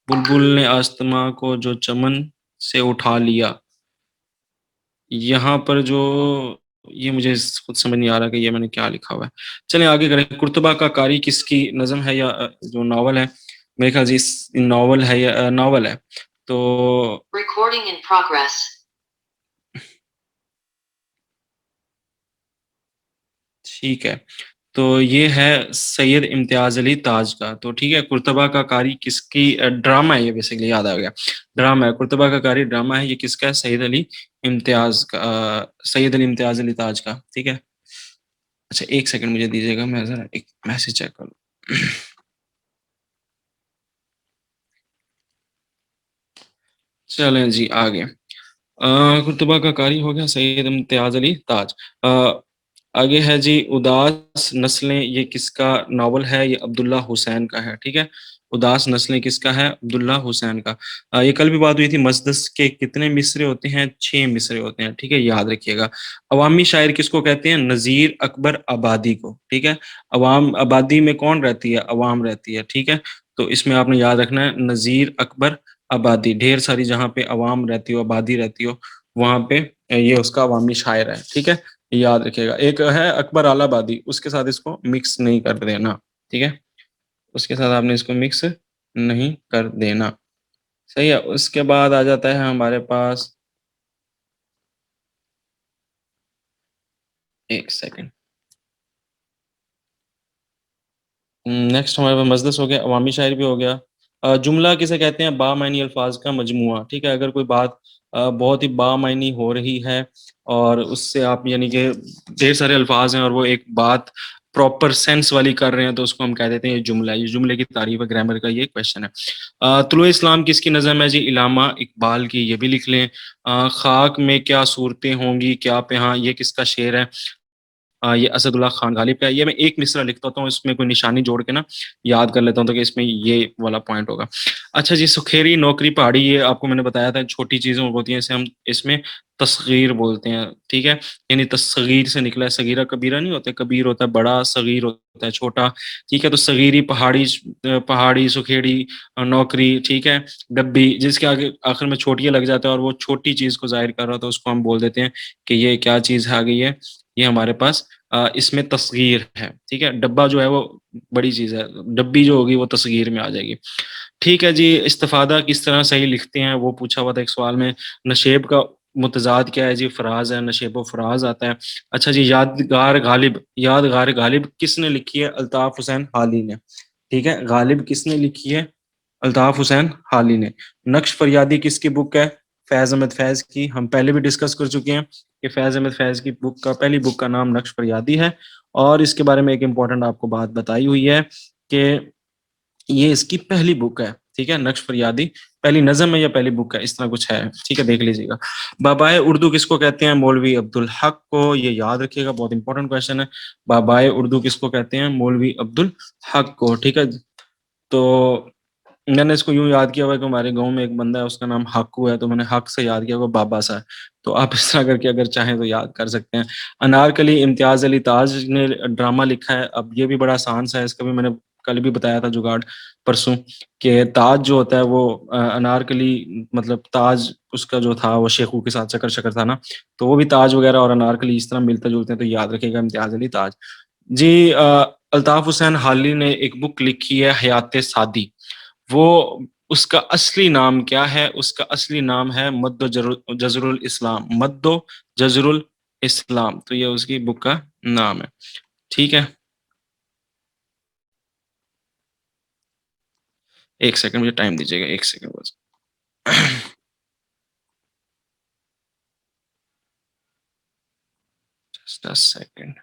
बुलबुल ने आसमां को जो चमन से उठा लिया। यहाँ पर जो, ये मुझे खुद समझ नहीं आ रहा कि ये मैंने क्या लिखा हुआ है। चलें आगे करें। कुर्तबा का कारी किसकी नज़म है या जो नावल है? मेरे ख्याल से नावल है या नावल है। तो रिकॉर्डिंग इन प्रोग्रेस। ठीक है, तो ये है सैयद इम्तियाज अली ताज का। तो ठीक है, कुर्तबा का कारी किसकी, ड्रामा है ये, बेसिकली याद आ गया, ड्रामा है। कुर्तबा का कारी ड्रामा है, ये किसका है? सैयद अली इम्तियाज का, सैयद अली इम्तियाज अली ताज का। ठीक है। अच्छा एक सेकंड मुझे दीजिएगा, मैं जरा एक मैसेज चेक कर लूं। चलें जी आगे। कुर्तबा का कारी हो गया, सैयद इम्तियाज अली ताज। आगे है जी उदास नस्लें, ये किसका नावल है? ये अब्दुल्ला हुसैन का है। ठीक है, उदास नस्लें किसका है? अब्दुल्ला हुसैन का। ये कल भी बात हुई थी, मजदस के कितने मिसरे होते हैं? 6 मिसरे होते हैं। ठीक है, याद रखिएगा। अवामी शायर किसको कहते हैं? नज़ीर अकबर आबादी को। ठीक है, अवाम आबादी में कौन रहती है? अवाम रहती है। ठीक है, तो इसमें आपने याद रखना है नज़ीर अकबर आबादी, ढेर सारी जहाँ पे अवाम रहती हो, आबादी रहती हो, वहां पे ये उसका अवामी शायर है। ठीक है, याद रखिएगा। एक है अकबर आलाबादी, उसके साथ इसको मिक्स नहीं कर देना। ठीक है, उसके साथ आपने इसको मिक्स नहीं कर देना। सही है। उसके बाद आ जाता है हमारे पास, एक सेकंड, नेक्स्ट हमारे पास मजदस हो गया, अवामी शायर भी हो गया। जुमला किसे कहते हैं? बामायनी अल्फाज का मजमुआ। ठीक है, अगर कोई बात बहुत ही बामायनी हो रही है और उससे आप यानी कि ढेर सारे अल्फाज हैं और वो एक बात प्रॉपर सेंस वाली कर रहे हैं, तो उसको हम कह देते हैं ये जुमला है। ये जुमले की तारीफ है, ग्रामर का ये क्वेश्चन है। तुलुए इस्लाम किसकी नज़म है जी? इलामा इकबाल की, ये भी लिख लें। खाक में क्या सूरतें होंगी क्या पे, हाँ ये किसका शेर है? ये असदुल्ला खान गालिब का है। ये मैं एक मिसरा लिखता होता हूँ, इसमें कोई निशानी जोड़ के ना याद कर लेता हूँ, तो कि इसमें ये वाला पॉइंट होगा। अच्छा जी, सुखेरी नौकरी पहाड़ी, ये आपको मैंने बताया था, छोटी चीजें होती हैं, इसे हम इसमें तस्गीर बोलते हैं। ठीक है, यानी तस्गीर से निकला है, सगीरा कबीरा नहीं होता, कबीर होता है बड़ा, सगीर होता है छोटा। ठीक है, तो सगीरी पहाड़ी, पहाड़ी सुखेड़ी नौकरी। ठीक है, डब्बी, जिसके आगे आखिर में छोटिया लग जाता है और वो छोटी चीज को जाहिर कर रहा होता है, उसको हम बोल देते हैं कि ये क्या चीज आ गई है, ये हमारे पास इसमें तस्गीर है। ठीक है, डब्बा जो है वो बड़ी चीज है, डब्बी जो होगी वो तस्गीर में आ जाएगी। ठीक है जी, इस्तिफादा किस तरह सही लिखते हैं वो पूछा हुआ था एक सवाल में। नशेब का मुतजाद क्या है जी? फराज है, नशेब व फराज आता है। अच्छा जी, यादगार गालिब, यादगार गालिब किसने लिखी है? अल्ताफ हुसैन हाली ने। ठीक है, गालिब किसने लिखी है? अल्ताफ हुसैन हाली ने। नक्श फरियादी किसकी बुक है? फैज अहमद फैज की। हम पहले भी डिस्कस कर चुके हैं कि फैज अहमद फैज की बुक का, पहली बुक का नाम नक्श फरियादी है। और इसके बारे में एक इंपॉर्टेंट आपको बात बताई हुई है कि ये इसकी पहली बुक है। ठीक है, नक्श फरियादी पहली नज़म है या पहली बुक है, इस तरह कुछ है। ठीक है, देख लीजिएगा। बाबाए उर्दू किसको कहते हैं? मौलवी अब्दुल हक को, ये याद रखिएगा, बहुत इंपॉर्टेंट क्वेश्चन है। बाबाए उर्दू किसको कहते हैं? मौलवी अब्दुल हक को। ठीक है, तो मैंने इसको यूं याद किया हुआ कि हमारे गांव में एक बंदा है, उसका नाम हक्कू है, तो मैंने हक से याद किया, वो बाबा सा है। तो आप इस तरह करके अगर चाहें तो याद कर सकते हैं। अनारकली इम्तियाज अली ताज ने ड्रामा लिखा है। अब ये भी बड़ा आसान सा है, इसका भी मैंने कल भी बताया था जुगाड़ परसों, कि ताज जो होता है वो अनारकली, मतलब ताज उसका जो था वो शेखू के साथ शक्कर शक्कर था ना, तो वो भी ताज वगैरह और अनारकली इस तरह मिलते जुलते हैं, तो याद रखिएगा इम्तियाज अली ताज। जी अल्ताफ हुसैन हाली ने एक बुक लिखी है हयात सादी, वो उसका असली नाम क्या है? उसका असली नाम है मद्दो जजरुल इस्लाम, मद्दो जजरुल इस्लाम, तो ये उसकी बुक का नाम है। ठीक है, एक सेकंड मुझे टाइम दीजिएगा, एक सेकंड बस। Just a second.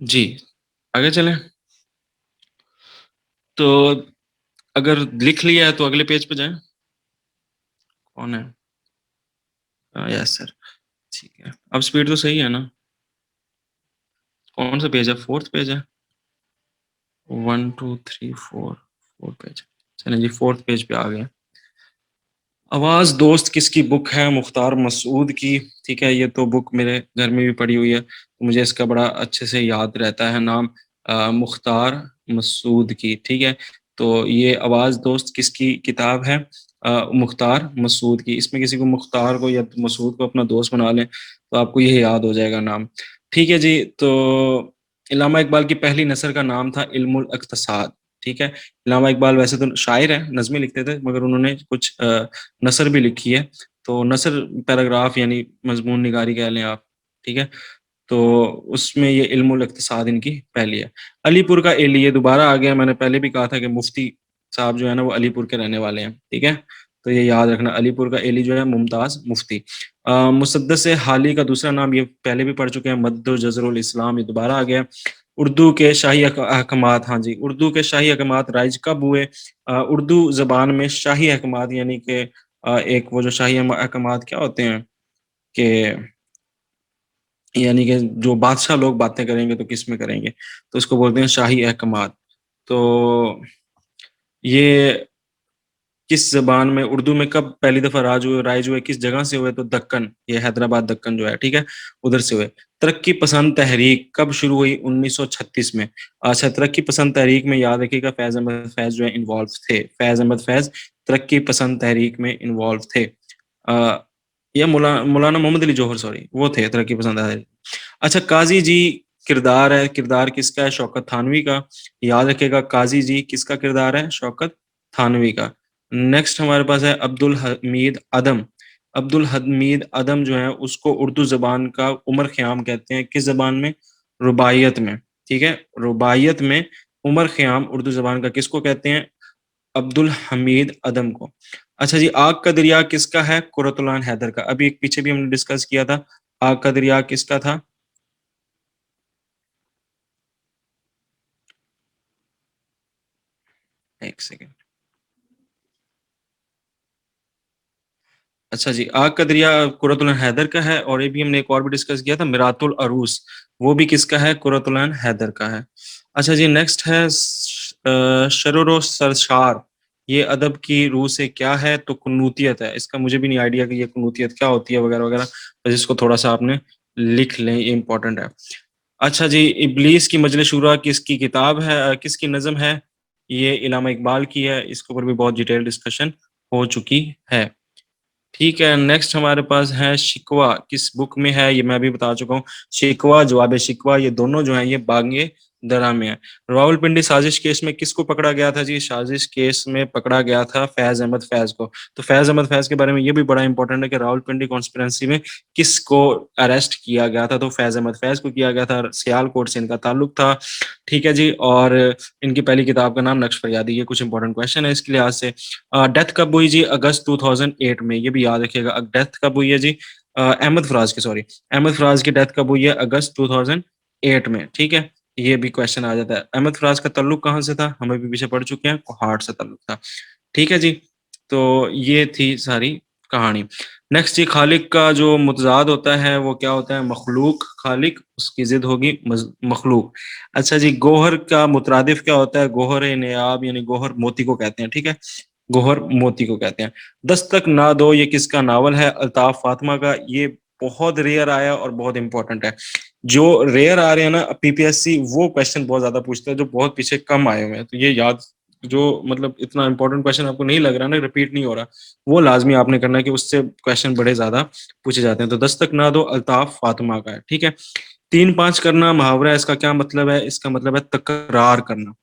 जी आगे चलें। तो अगर लिख लिया है तो अगले पेज पे जाएं। कौन है? Yes sir. ठीक है, अब स्पीड तो सही है ना? कौन सा पेज है? फोर्थ पेज है? 1 2 3 4, फोर्थ पेज। चलें जी, फोर्थ पेज पे आ गए। आवाज दोस्त किसकी बुक है? मुख्तार मसूद की। ठीक है, ये तो बुक मेरे घर में भी पड़ी हुई है, तो मुझे इसका बड़ा अच्छे से याद रहता है नाम, मुख्तार मसूद की। ठीक है, तो ये आवाज दोस्त किसकी किताब है? मुख्तार मसूद की। इसमें किसी को मुख्तार को या मसूद को अपना दोस्त बना लें तो आपको ये याद हो जाएगा नाम। ठीक है जी, तो इल्लामा इकबाल की पहली नसर का नाम था इल्मुल इक्तिसाद। ठीक है, इल्लामा इकबाल वैसे तो शायर है, नज़में लिखते थे, मगर उन्होंने कुछ नसर भी लिखी है, तो नसर पैराग्राफ यानी मजमून निगारी कह लें आप। ठीक है, तो उसमें ये इल्मुल इक्तिसाद इनकी पहली है। अलीपुर का एली, ये दोबारा आ गया, मैंने पहले भी कहा था कि मुफ्ती साहब जो है ना वो अलीपुर के रहने वाले हैं। ठीक है, तो ये याद रखना, अलीपुर का एली जो है मुमताज मुफ्ती। मुसद्दस हाली का दूसरा नाम, ये पहले भी पढ़ चुके हैं, मद्दो जजरुल इस्लाम, ये दोबारा आ गया। उर्दू के शाही अहकामात, हाँ जी, उर्दू के शाही अहकामात राइज कब हुए? उर्दू जबान में शाही अहकामात यानी कि एक वो जो शाही अहकामात क्या होते हैं कि यानी कि जो बादशाह लोग बातें करेंगे तो किस में करेंगे, तो इसको बोलते हैं शाही अहकामात। तो ये किस ज़बान में, उर्दू में कब पहली दफ़ा राइज हुए, किस जगह से हुए? तो दक्कन, ये हैदराबाद दक्कन जो है, ठीक है, उधर से हुए। तरक्की पसंद तहरीक कब शुरू हुई? 1936 में। अच्छा, तरक्की पसंद तहरीक में याद रखिएगा फैज़ अहमद फैज़ जो है इन्वॉल्व थे। फैज़ अहमद फैज़ तरक्की पसंद तहरीक में इन्वॉल्व थे। या मौलाना मोहम्मद अली जौहर, सॉरी, वो थे तरक्की पसंद तहरीक। अच्छा, काजी जी किरदार है, किरदार किसका है? शौकत थानवी का। याद रखिएगा, काजी जी किसका किरदार है? शौकत थानवी का। नेक्स्ट हमारे पास है अब्दुल हमीद अदम। अब्दुल हमीद अदम जो है उसको उर्दू जबान का उमर ख़याम कहते हैं, किस जबान में? रुबाइयत में। ठीक है, रुबाइयत में उमर ख़याम उर्दू जबान का किसको कहते हैं? अब्दुल हमीद अदम को। अच्छा जी, आग का दरिया किसका है? कुरतुल हैदर का। अभी एक पीछे भी हमने डिस्कस किया था, आग का दरिया किसका था? एक सेकेंड। अच्छा जी, आग का दरिया कुरतुल हैदर का है, और ये भी हमने एक और भी डिस्कस किया था, मिरातुल अरूस, वो भी किसका है? कुरतुल हैदर का है। अच्छा जी, नेक्स्ट है शरोर सरशार, ये अदब की रूह से क्या है? तो कुनूतियत है। इसका मुझे भी नहीं आइडिया कि ये कुनूतियत क्या होती है वगैरह वगैरह, बस इसको थोड़ा सा आपने लिख लें, ये इंपॉर्टेंट है। अच्छा जी, इब्लीस की मजलिस शुरा किसकी किताब है, किसकी नज़म है? ये इल्लामा इकबाल की है, इसके ऊपर भी बहुत डिटेल डिस्कशन हो चुकी है। ठीक है, नेक्स्ट हमारे पास है शिकवा, किस बुक में है? ये मैं भी बता चुका हूँ, शिकवा जवाब शिकवा, ये दोनों जो हैं ये बांगे दरा में है। रावलपिंडी साजिश केस में किसको पकड़ा गया था जी? साजिश केस में पकड़ा गया था फैज अहमद फैज को। तो फैज अहमद फैज के बारे में ये भी बड़ा इंपॉर्टेंट है कि रावलपिंडी कॉन्स्पिरेंसी में किसको अरेस्ट किया गया था? तो फैज अहमद फैज को किया गया था, सियालकोट से इनका ताल्लुक था। ठीक है जी, और इनकी पहली किताब का नाम नक्श फरियादी। ये कुछ इंपॉर्टेंट क्वेश्चन है इसके लिहाज से। डेथ कब हुई जी? अगस्त 2008 में, ये भी याद रखिएगा। डेथ कब हुई है जी? अहमद फराज की, सॉरी, अहमद फराज की डेथ कब हुई है? अगस्त 2008 में। ठीक है, ये भी क्वेश्चन आ जाता है। अहमद फराज का ताल्लुक कहाँ से था? हमें भी पीछे पढ़ चुके हैं, कोहाट से ताल्लुक था। ठीक है जी, तो ये थी सारी कहानी। नेक्स्ट जी, खालिक का जो मुतजाद होता है वो क्या होता है? मखलूक। खालिक, उसकी जिद होगी मखलूक। अच्छा जी, गोहर का मुतरादिफ क्या होता है? गोहर नेयाब यानी गोहर मोती को कहते हैं। ठीक है, गोहर मोती को कहते हैं। दस्तक ना दो, ये किसका नावल है? अल्ताफ फातिमा का। ये बहुत रेयर आया और बहुत इंपॉर्टेंट है। जो रेयर आ रहे हैं ना पीपीएससी, वो क्वेश्चन बहुत ज्यादा पूछता है, जो बहुत पीछे कम आए हुए हैं। तो ये याद, जो मतलब इतना इंपॉर्टेंट क्वेश्चन आपको नहीं लग रहा ना, रिपीट नहीं हो रहा, वो लाजमी आपने करना है कि उससे क्वेश्चन बड़े ज्यादा पूछे जाते हैं। तो दस्तक ना दो अल्ताफ फातिमा का है, ठीक है। 3-5 करना मुहावरा है, इसका क्या मतलब है? इसका मतलब है तकरार करना।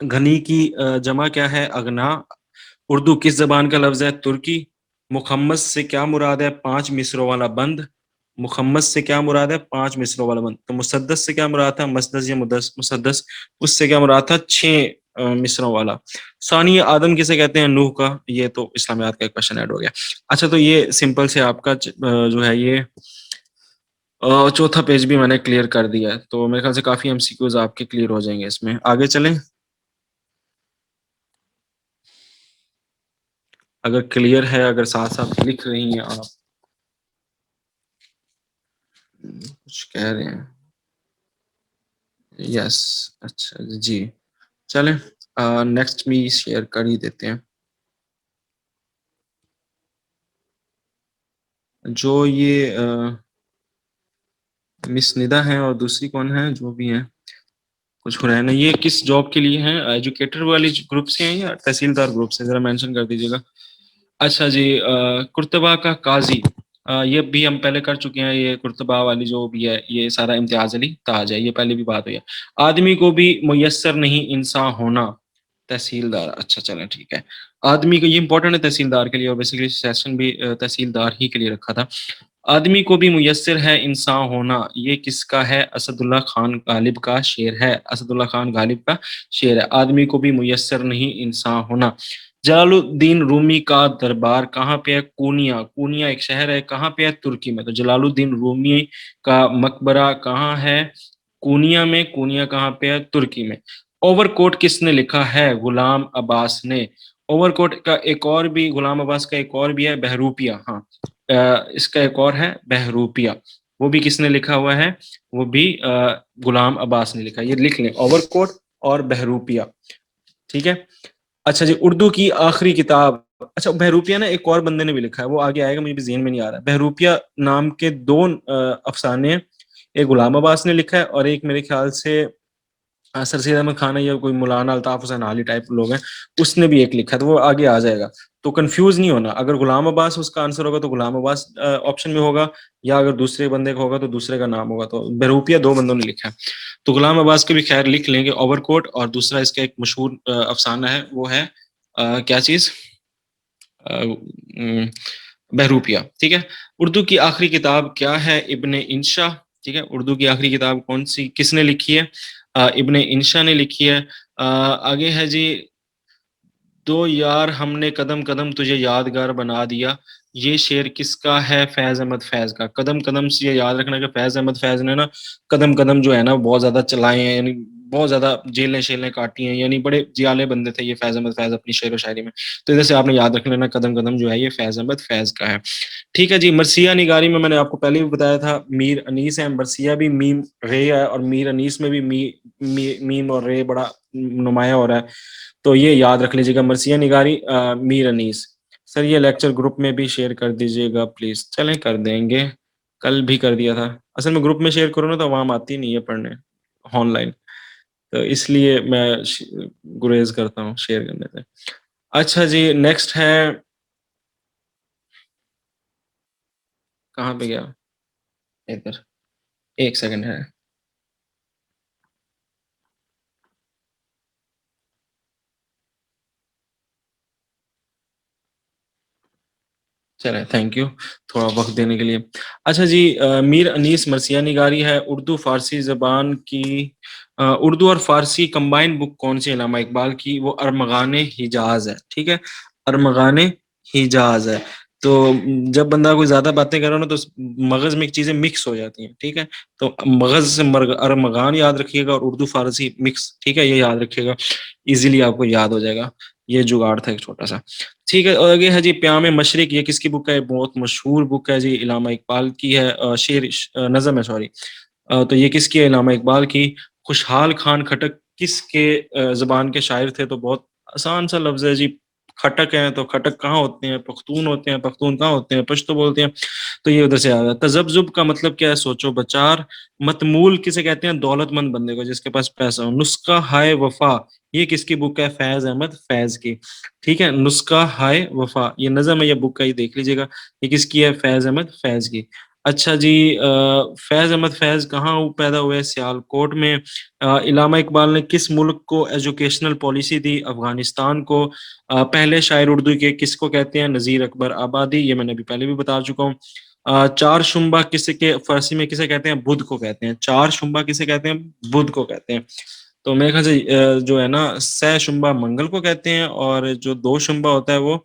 घनी की जमा क्या है? अगना। उर्दू किस जबान का लफ्ज है? तुर्की। मुखम्मस से क्या मुराद है? 5 मिसरों वाला बंद। मुखम्मस से क्या मुराद है? 5 मिसरों वाला बंद। तो मुसद्दस से क्या मुराद था? मसदस या मुसद्दस। उससे क्या मुराद था? 6 मिसरों वाला। सानी आदम किसे कहते हैं? नूह का। ये तो इस्लामियात का एक क्वेश्चन ऐड हो गया। अच्छा, तो ये सिंपल से आपका जो है ये चौथा पेज भी मैंने क्लियर कर दिया है। तो मेरे ख्याल से काफी एमसीक्यूज आपके क्लियर हो जाएंगे इसमें। आगे चलें, अगर क्लियर है, अगर साथ साथ लिख रही हैं आप, कुछ कह रहे हैं। यस, अच्छा जी। चलें, नेक्स्ट भी शेयर कर ही देते हैं। जो ये मिस निदा हैं और दूसरी कौन है जो भी है, कुछ हो रहा है ना, ये किस जॉब के लिए हैं? एजुकेटर वाली ग्रुप से हैं या तहसीलदार ग्रुप से? जरा मेंशन कर दीजिएगा। अच्छा जी, कुर्तबा का काजी, ये भी हम पहले कर चुके हैं। ये कुर्तबा वाली जो भी है, ये सारा इम्तियाज अली ताज है, ये पहले भी बात हुई है। आदमी को भी मुयस्सर नहीं इंसान होना, तहसीलदार। अच्छा चलें, ठीक है। आदमी को, ये इंपॉर्टेंट है तहसीलदार के लिए, और बेसिकली सेशन भी तहसीलदार ही के लिए रखा था। आदमी को भी मुयस्सर है इंसान होना, ये किसका है? असदुल्ला खान गालिब का शेर है। असदुल्ला खान गालिब का शेर है, आदमी को भी मुयस्सर नहीं इंसान होना। जलालुद्दीन रूमी का दरबार कहाँ पे है? पूनिया। पूनिया एक शहर है, कहाँ पे है? तुर्की में। तो जलालुद्दीन रूमी का मकबरा कहाँ है? पूनिया में। पूनिया कहाँ पे है? तुर्की में। ओवरकोट किसने लिखा है? गुलाम अब्बास ने। ओवरकोट का एक और भी, गुलाम अब्बास का एक और भी है, बहरूपिया। हाँ, इसका एक और है बहरूपिया, वो भी किसने लिखा हुआ है? वो भी गुलाम अब्बास ने लिखा है। ये लिख लें, ओवरकोट और बहरूपिया, ठीक है। अच्छा जी, उर्दू की आखिरी किताब। अच्छा, बहरूपिया ना एक और बंदे ने भी लिखा है, वो आगे आएगा, मुझे भी ज़हन में नहीं आ रहा। बहरूपिया नाम के 2 अफसाने, एक गुलाम अब्बास ने लिखा है और एक मेरे ख्याल से सर सैयद अहमद खान है, या कोई मौलाना अल्ताफ हुसैन आली टाइप लोग हैं, उसने भी एक लिखा है। तो वो आगे आ जाएगा, तो कंफ्यूज नहीं होना। अगर गुलाम अब्बास उसका आंसर होगा तो गुलाम अब्बास ऑप्शन में होगा, या अगर दूसरे बंदे का होगा तो दूसरे का नाम होगा। तो बहरूपिया 2 बंदों ने लिखा है, तो गुलाम अब्बास के भी खैर लिख लेंगे, ओवरकोट। और दूसरा इसका एक मशहूर अफसाना है, वो है क्या चीज? बहरूपिया, ठीक है। उर्दू की आखिरी किताब क्या है? इब्ने इंशा, ठीक है। उर्दू की आखिरी किताब कौन सी, किसने लिखी है? इब्ने इंशा ने लिखी है। आगे है जी, दो यार हमने कदम कदम तुझे यादगार बना दिया, ये शेर किसका है? फैज अहमद फैज का। कदम कदम से ये याद रखना कि फैज अहमद फैज ने ना कदम कदम जो है ना बहुत ज्यादा चलाए हैं, यानी बहुत ज्यादा जेलें शेलें काटी हैं, यानी बड़े जियाले बंदे थे ये फैज अहमद फैज अपनी शेर व शायरी में। तो इधर से आपने याद रख लेना, कदम कदम जो है ये फैज अहमद फैज का है। ठीक है जी। मरसिया निगारी में मैंने आपको पहले भी बताया था, मीर अनीस है। मरसिया भी मीम रे है, और मीर अनीस में भी मीम और रे बड़ा नुमाया हो रहा है। तो ये याद रख लीजिएगा, मरसिया निगारी, मीर अनीस। सर ये लेक्चर ग्रुप में भी शेयर कर दीजिएगा प्लीज। चलें, कर देंगे, कल भी कर दिया था। असल में ग्रुप में शेयर करो ना तो आवाम आती नहीं है पढ़ने ऑनलाइन, तो इसलिए मैं गुरेज करता हूँ शेयर करने से। अच्छा जी, नेक्स्ट है, कहाँ पे गया? इधर, एक सेकंड है। चले, थैंक यू थोड़ा वक्त देने के लिए। अच्छा जी, मीर अनीस मरसिया निगारी है। उर्दू फारसी जबान की, उर्दू और फारसी कंबाइंड बुक कौन सी है इल्लामा इकबाल की? वो अरमगान हिजाज है, ठीक है। अरमगान हिजाज है। तो जब बंदा कोई ज्यादा बातें करे ना तो मगज में चीजें मिक्स हो जाती हैं, ठीक है। तो मगज से अरमगान याद रखिएगा, और उर्दू फारसी मिक्स, ठीक है, ये याद रखिएगा, इजीली आपको याद हो जाएगा। ये जुगाड़ था एक छोटा सा। ठीक है, और आगे है जी प्याम मशरिक, ये किसकी बुक है? बहुत मशहूर बुक है जी, इलामा इकबाल की है। शेर नज़म है, सॉरी। तो ये किसकी है? इलामा इकबाल की। खुशहाल खान खटक किसके जबान के शायर थे? तो बहुत आसान सा लफ्ज है जी, खटक है तो खटक कहाँ होते हैं, पख्तून होते हैं, पख्तून कहाँ होते हैं, पश्तो बोलते हैं। तो ये उधर से आ रहा है। तजब्जुब का मतलब क्या है, सोचो बचार। मतमूल किसे कहते हैं, दौलतमंद बंदे को जिसके पास पैसा हो। नुस्खा हाय वफा, ये किसकी बुक है, फैज अहमद फैज की। ठीक है, नुस्खा हाय वफा ये नज़म है, ये बुक का, ये देख लीजिएगा, ये किसकी है, फैज अहमद फैज की। अच्छा जी, फैज अहमद फैज कहाँ पैदा हुए, सियालकोट में। इलामा इकबाल ने किस मुल्क को एजुकेशनल पॉलिसी दी, अफगानिस्तान को। पहले शायर उर्दू के किसको कहते हैं, नज़ीर अकबर आबादी, ये मैंने अभी पहले भी बता चुका हूँ। चार शुम्बा किसे के फारसी में किसे कहते हैं, बुध को कहते हैं। चार शुम्बा किसे कहते हैं, बुध को कहते हैं। तो मेरे ख्याल से जो है ना, सह शुम्बा मंगल को कहते हैं, और जो दो शुम्बा होता है वो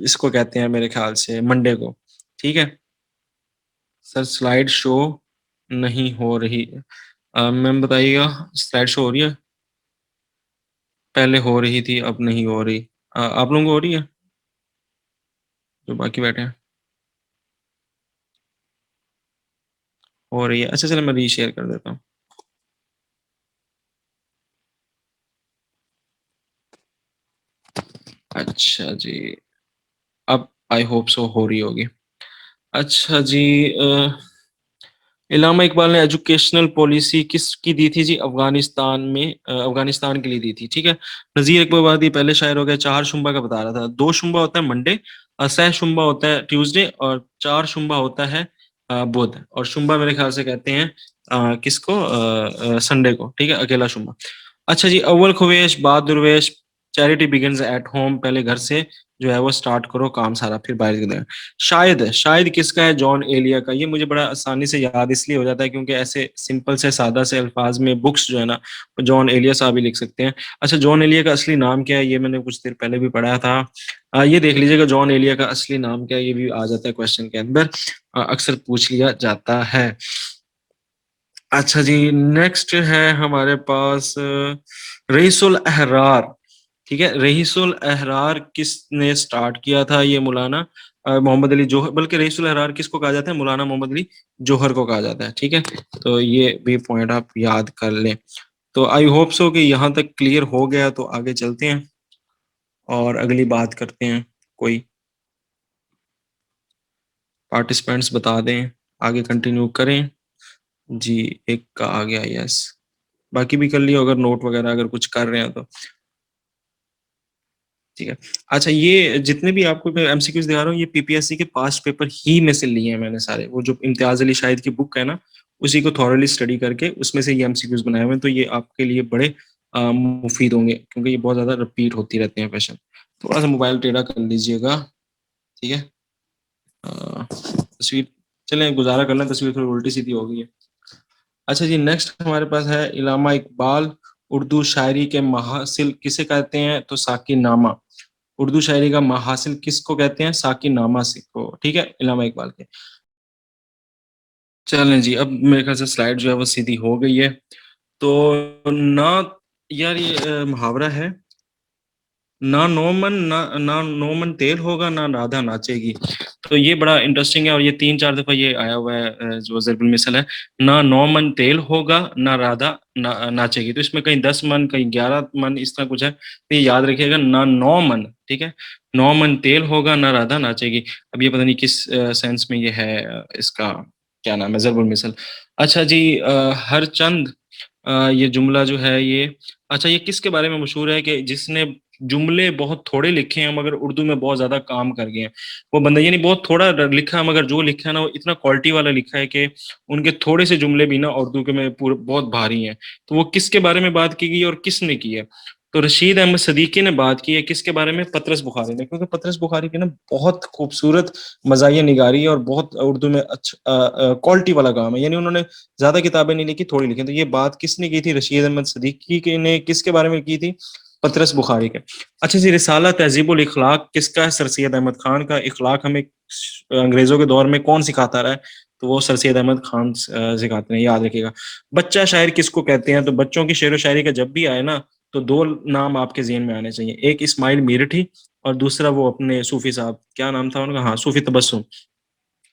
इसको कहते हैं मेरे ख्याल से मंडे को। ठीक है सर, स्लाइड शो नहीं हो रही। मैम बताइएगा, स्लाइड शो हो रही है, पहले हो रही थी अब नहीं हो रही। आप लोगों को हो रही है, जो बाकी बैठे हैं, हो रही है। अच्छा चलो मैं रीशेयर कर देता हूँ। अच्छा जी, अब आई होप सो हो रही होगी। अच्छा जी, इलामा इकबाल ने एजुकेशनल पॉलिसी किसकी दी थी जी, अफगानिस्तान में, अफगानिस्तान के लिए दी थी। ठीक है, नज़ीर अकबर वादी पहले शायर हो गए। चार शुम्बा का बता रहा था, दो शुम्बा होता है मंडे, सह शुम्बा होता है ट्यूसडे, और चार शुम्बा होता है बुध, और शुम्बा मेरे ख्याल से कहते हैं किसको, संडे को। ठीक है, अकेला शुम्बा। अच्छा जी, अव्वल खुवेश बाद Durvesh, charity begins at home, पहले घर से जो है वो स्टार्ट करो काम सारा, फिर बाहर की तरफ। शायद, शायद किसका है, जॉन एलिया का। ये मुझे बड़ा आसानी से याद इसलिए हो जाता है क्योंकि ऐसे सिंपल से सादा से अल्फाज में बुक्स जो है ना, जॉन एलिया साहब ही लिख सकते हैं। अच्छा, जॉन एलिया का असली नाम क्या है, ये मैंने कुछ देर पहले भी पढ़ा था। ये देख लीजिएगा, जॉन एलिया का असली नाम क्या है, ये भी आ जाता है क्वेश्चन के अंदर, अक्सर पूछ लिया जाता है। अच्छा जी, नेक्स्ट है हमारे पास रईसुल अहरार। ठीक है, रईसुल अहरार किसने स्टार्ट किया था, ये मौलाना मोहम्मद अली जोहर, बल्कि रईसुल अहरार किसको कहा जाता है, मौलाना मोहम्मद अली जोहर को कहा जाता है। ठीक है, तो ये भी पॉइंट आप याद कर लें। तो आई होप सो कि यहाँ तक क्लियर हो गया, तो आगे चलते हैं और अगली बात करते हैं। कोई पार्टिसिपेंट्स बता दें, आगे कंटिन्यू करें जी। एक का आ गया, यस, बाकी भी कर लियो अगर नोट वगैरह अगर कुछ कर रहे हैं तो। ठीक है, अच्छा, ये जितने भी आपको मैं एमसीक्यूज दिखा रहा हूँ, ये पीपीएससी के पास्ट पेपर ही में से लिए हैं मैंने सारे। वो जो इम्तियाज अली शाहिद की बुक है ना, उसी को थॉरली स्टडी करके उसमें से ये एमसीक्यूज बनाए हुए हैं। तो ये आपके लिए बड़े मुफीद होंगे क्योंकि ये बहुत ज्यादा रिपीट होती रहते हैं क्वेश्चन। थोड़ा सा मोबाइल टेढ़ा कर लीजिएगा। ठीक है, तस्वीर, चलें गुजारा करना, तस्वीर थोड़ी उल्टी सीधी हो गई है। अच्छा जी, नेक्स्ट हमारे पास है इलामा इकबाल, उर्दू शायरी के महासिल किसे कहते हैं, तो साकी नामा। उर्दू शायरी का महासिल किसको कहते हैं, साकी नामा से को। ठीक है, इलामा इकबाल के। चलें जी, अब मेरे ख्याल से स्लाइड जो है वो सीधी हो गई है। तो ना यार, ये मुहावरा है, ना नोमन ना नोमन तेल होगा ना राधा नाचेगी। तो ये बड़ा इंटरेस्टिंग है, और ये तीन चार दफा ये आया हुआ है, जो ज़रबुल मिसल है, ना 9 मन तेल होगा ना राधा नाचेगी। तो इसमें कहीं 10 मन कहीं 11 मन इस तरह कुछ है, तो ये याद रखिएगा, ना 9 मन। ठीक है, 9 मन तेल होगा ना राधा नाचेगी। अब ये पता नहीं किस सेंस में ये है, इसका क्या नाम है, ज़रबुल मिसल। अच्छा जी, हर चंद, ये जुमला जो है ये, अच्छा ये किसके बारे में मशहूर है कि जिसने जुमले बहुत थोड़े लिखे हैं मगर उर्दू में बहुत ज्यादा काम कर गए हैं। वो बंदा, यानी बहुत थोड़ा लिखा है मगर जो लिखा है ना वो इतना क्वालिटी वाला लिखा है कि उनके थोड़े से जुमले भी ना उर्दू के में पूरे बहुत भारी हैं। तो वो किसके बारे में बात की गई और किसने की है, तो रशीद अहमद सदीकी ने बात की है। किसके बारे में, पतरस बुखारी ने, क्योंकि पतरस बुखारी की ना बहुत खूबसूरत मज़ाहिया निगारी है और बहुत उर्दू में अच्छा क्वालिटी वाला काम है। यानी उन्होंने ज्यादा किताबें नहीं लिखी, थोड़ी लिखी। तो ये बात किसने की थी, रशीद अहमद सदीकी ने किसके बारे में की थी, पतरस बुखारी के। अच्छा जी, रिसाला तहजीबुल इखलाक किसका है, सर सैयद अहमद खान का। इखलाक हमें अंग्रेजों के दौर में कौन सिखाता रहा है, तो वो सर सैयद अहमद खान सिखाते हैं, याद रखिएगा। बच्चा शायर किसको कहते हैं, तो बच्चों की शेर व शायरी का जब भी आए ना, तो दो नाम आपके ज़हन में आने चाहिए, एक इस्माइल मीरठी और दूसरा वो अपने सूफी साहब, क्या नाम था उनका, हाँ, सूफी तबस्सुम।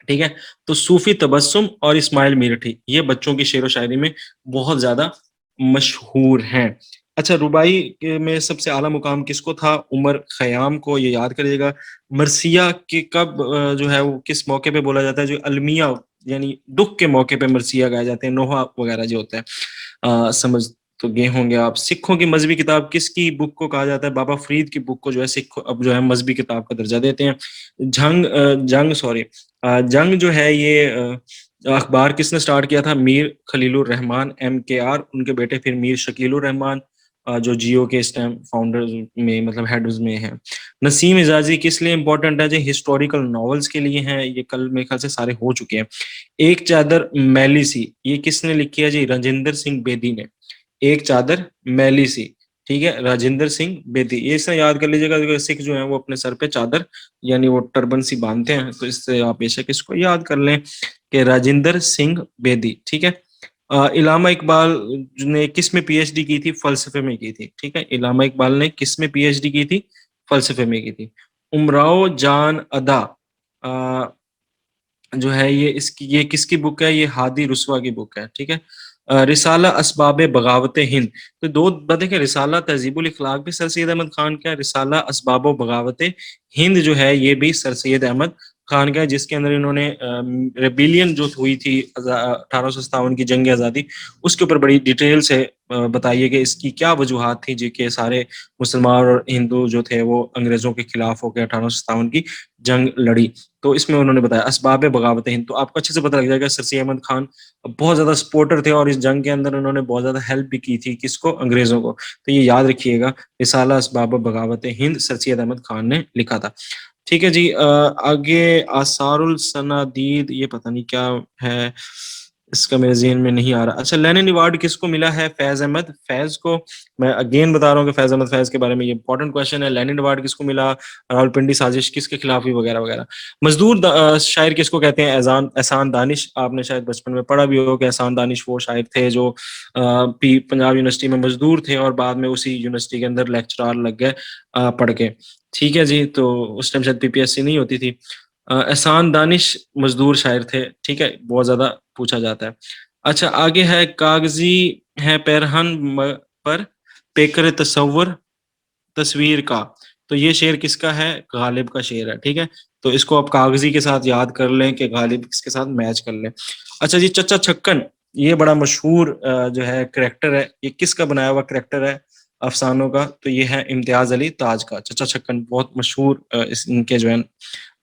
ठीक है, तो सूफी तबस्सुम और इस्माइल मीरठी ये बच्चों की शेर व शायरी में बहुत ज्यादा मशहूर हैं। अच्छा, रुबाई में सबसे आला मुकाम किसको था? उमर खयाम को, ये याद करिएगा। मरसिया के कब जो है वो किस मौके पे बोला जाता है? जो अलमिया यानी दुख के मौके पे मरसिया गाए जाते हैं, नोहा वगैरह जो होता है। समझ तो गए होंगे आप। सिखों की मजहबी किताब किसकी बुक को कहा जाता है? बाबा फरीद की बुक को जो है सिख अब जो है मजहबी किताब का दर्जा देते हैं। जंग जो है ये अखबार किसने स्टार्ट किया था? मीर खलीलुर रहमान MKR, उनके बेटे फिर मीर शकीलुर रहमान, जो जियो के इस टाइम फाउंडर्स में मतलब हेड्स में हैं। नसीम इजाजी किस लिए इंपॉर्टेंट है? जो हिस्टोरिकल नॉवेल्स के लिए हैं। ये कल मेरे ख्याल से सारे हो चुके हैं। एक चादर मैली सी, ये किसने लिखी है जी? राजेंद्र सिंह बेदी ने। एक चादर मैली सी, ठीक है, राजेंद्र सिंह बेदी। ये इससे याद कर लीजिएगा, क्योंकि सिख जो है वो अपने सर पे चादर यानी वो टर्बन सी बांधते हैं, तो इससे आप बेशक इसको याद कर लें कि राजेंद्र सिंह बेदी, ठीक है। इलामा इकबाल ने किस में PhD की थी? फलसफे में की थी, ठीक है। इलामा इकबाल ने किस में PhD की थी? फलसफे में की थी। उमराव जान अदा जो है ये किसकी बुक है? ये हादी रुस्वा की बुक है, ठीक है। रिसाला असबाब बगावत हिंद, तो दो देखें, रिसाला तहजीबुल इखलाक भी सर सैयद अहमद खान का है। रिसाला असबाब बगावत हिंद जो है ये भी सर सैयद अहमद खान का है, जिसके अंदर इन्होंने रेबिलियन जो हुई थी 1857 की जंग आज़ादी, उसके ऊपर बड़ी डिटेल से बताइए कि इसकी क्या वजूहात थी जी के सारे मुसलमान और हिंदू जो थे वो अंग्रेजों के खिलाफ होकर 1857 की जंग लड़ी। तो इसमें उन्होंने बताया असबाब बगावत हिंद। तो आपको अच्छे से पता लग जाएगा सर सैयद अहमद खान बहुत ज्यादा सपोर्टर थे और इस जंग के अंदर उन्होंने बहुत ज्यादा हेल्प भी की थी, किसको? अंग्रेजों को। तो ये याद रखिएगा, रिसाला असबाब बगावत हिंद सर सैयद अहमद खान ने लिखा था। ठीक है जी। आगे आसारुल सनादीद, ये पता नहीं क्या है, इसका मेरे ज़हन में नहीं आ रहा। अच्छा, लेनिन अवार्ड किसको मिला है? फैज अहमद फैज को। मैं अगेन बता रहा हूँ कि फैज अहमद फैज के बारे में ये इंपॉर्टेंट क्वेश्चन है। लेनिन अवार्ड किसको मिला? रावलपिंडी साजिश किसके खिलाफ हुई, वगैरह वगैरह। मजदूर शायर किसको कहते हैं? एहसान दानिश। आपने शायद बचपन में पढ़ा भी हो कि एहसान दानिश वो शायर थे जो पंजाब यूनिवर्सिटी में मजदूर थे और बाद में उसी यूनिवर्सिटी के अंदर लेक्चरार लग गए पढ़ के। ठीक है जी, तो उस टाइम शायद PPSC नहीं होती थी। एहसान दानिश मजदूर शायर थे, ठीक है, बहुत ज्यादा पूछा जाता है। अच्छा, आगे है कागजी है पैरहन पर पेकर तसव्वुर तस्वीर का। तो ये शेर किसका है? गालिब का शेर है, ठीक है। तो इसको आप कागजी के साथ याद कर लें कि गालिब किसके साथ मैच कर लें। अच्छा जी, चच्चा छक्कन, ये बड़ा मशहूर जो है करेक्टर है। ये किसका बनाया हुआ करेक्टर है अफसानों का? तो ये है इम्तियाज अली ताज का। चच्चा छक्कन बहुत मशहूर इनके जो है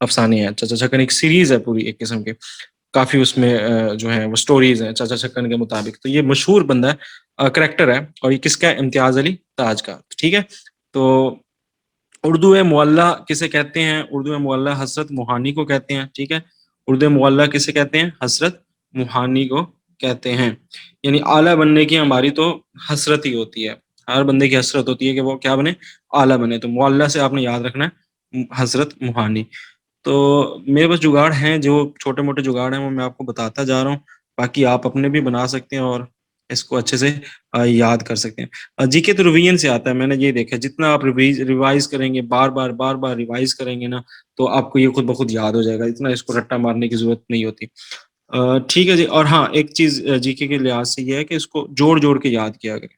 अफसाने हैं। चच्चा छक्कन एक सीरीज है पूरी एक किस्म के, काफी उसमें जो है वो स्टोरीज हैं चाचा छक्कन के मुताबिक। तो ये मशहूर बंदा है, करेक्टर है, और ये किसका है? इम्तियाज अली ताज का, ठीक है। तो उर्दू मुअल्ला किसे कहते हैं? उर्दू मुअल्ला हसरत मुहानी को कहते हैं, ठीक है। उर्दू मुअल्ला किसे कहते हैं? हसरत मुहानी को कहते हैं। यानी आला बनने की हमारी तो हसरत ही होती है, हर बंदे की हसरत होती है कि वो क्या बने? आला बने। तो मुअल्ला से आपने याद रखना है हसरत मुहानी। तो मेरे पास जुगाड़ हैं, जो छोटे मोटे जुगाड़ हैं वो मैं आपको बताता जा रहा हूँ। बाकी आप अपने भी बना सकते हैं और इसको अच्छे से याद कर सकते हैं। जीके तो रिवीजन से आता है, मैंने ये देखा, जितना आप रिवाइज करेंगे, बार बार रिवाइज करेंगे ना, तो आपको ये खुद ब खुद याद हो जाएगा। इतना इसको रट्टा मारने की जरूरत नहीं होती। ठीक है जी। और हाँ, एक चीज जीके के लिहाज से ये है कि इसको जोड़ जोड़ के याद किया करें।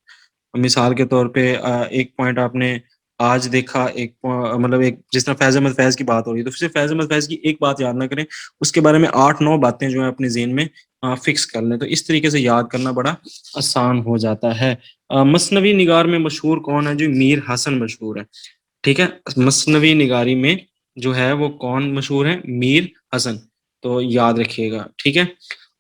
मिसाल के तौर पे एक पॉइंट आपने आज देखा, मतलब एक जिस तरह फैज अहमद फैज की बात हो रही है, तो सिर्फ फैज अहमद फैज की एक बात याद ना करें, उसके बारे में 8-9 बातें जो है अपने ज़हन में फिक्स कर लें। तो इस तरीके से याद करना बड़ा आसान हो जाता है। मसनवी निगार में मशहूर कौन है? जो मीर हसन मशहूर है, ठीक है। मसनवी निगारी में जो है वो कौन मशहूर है? मीर हसन। तो याद रखिएगा, ठीक है।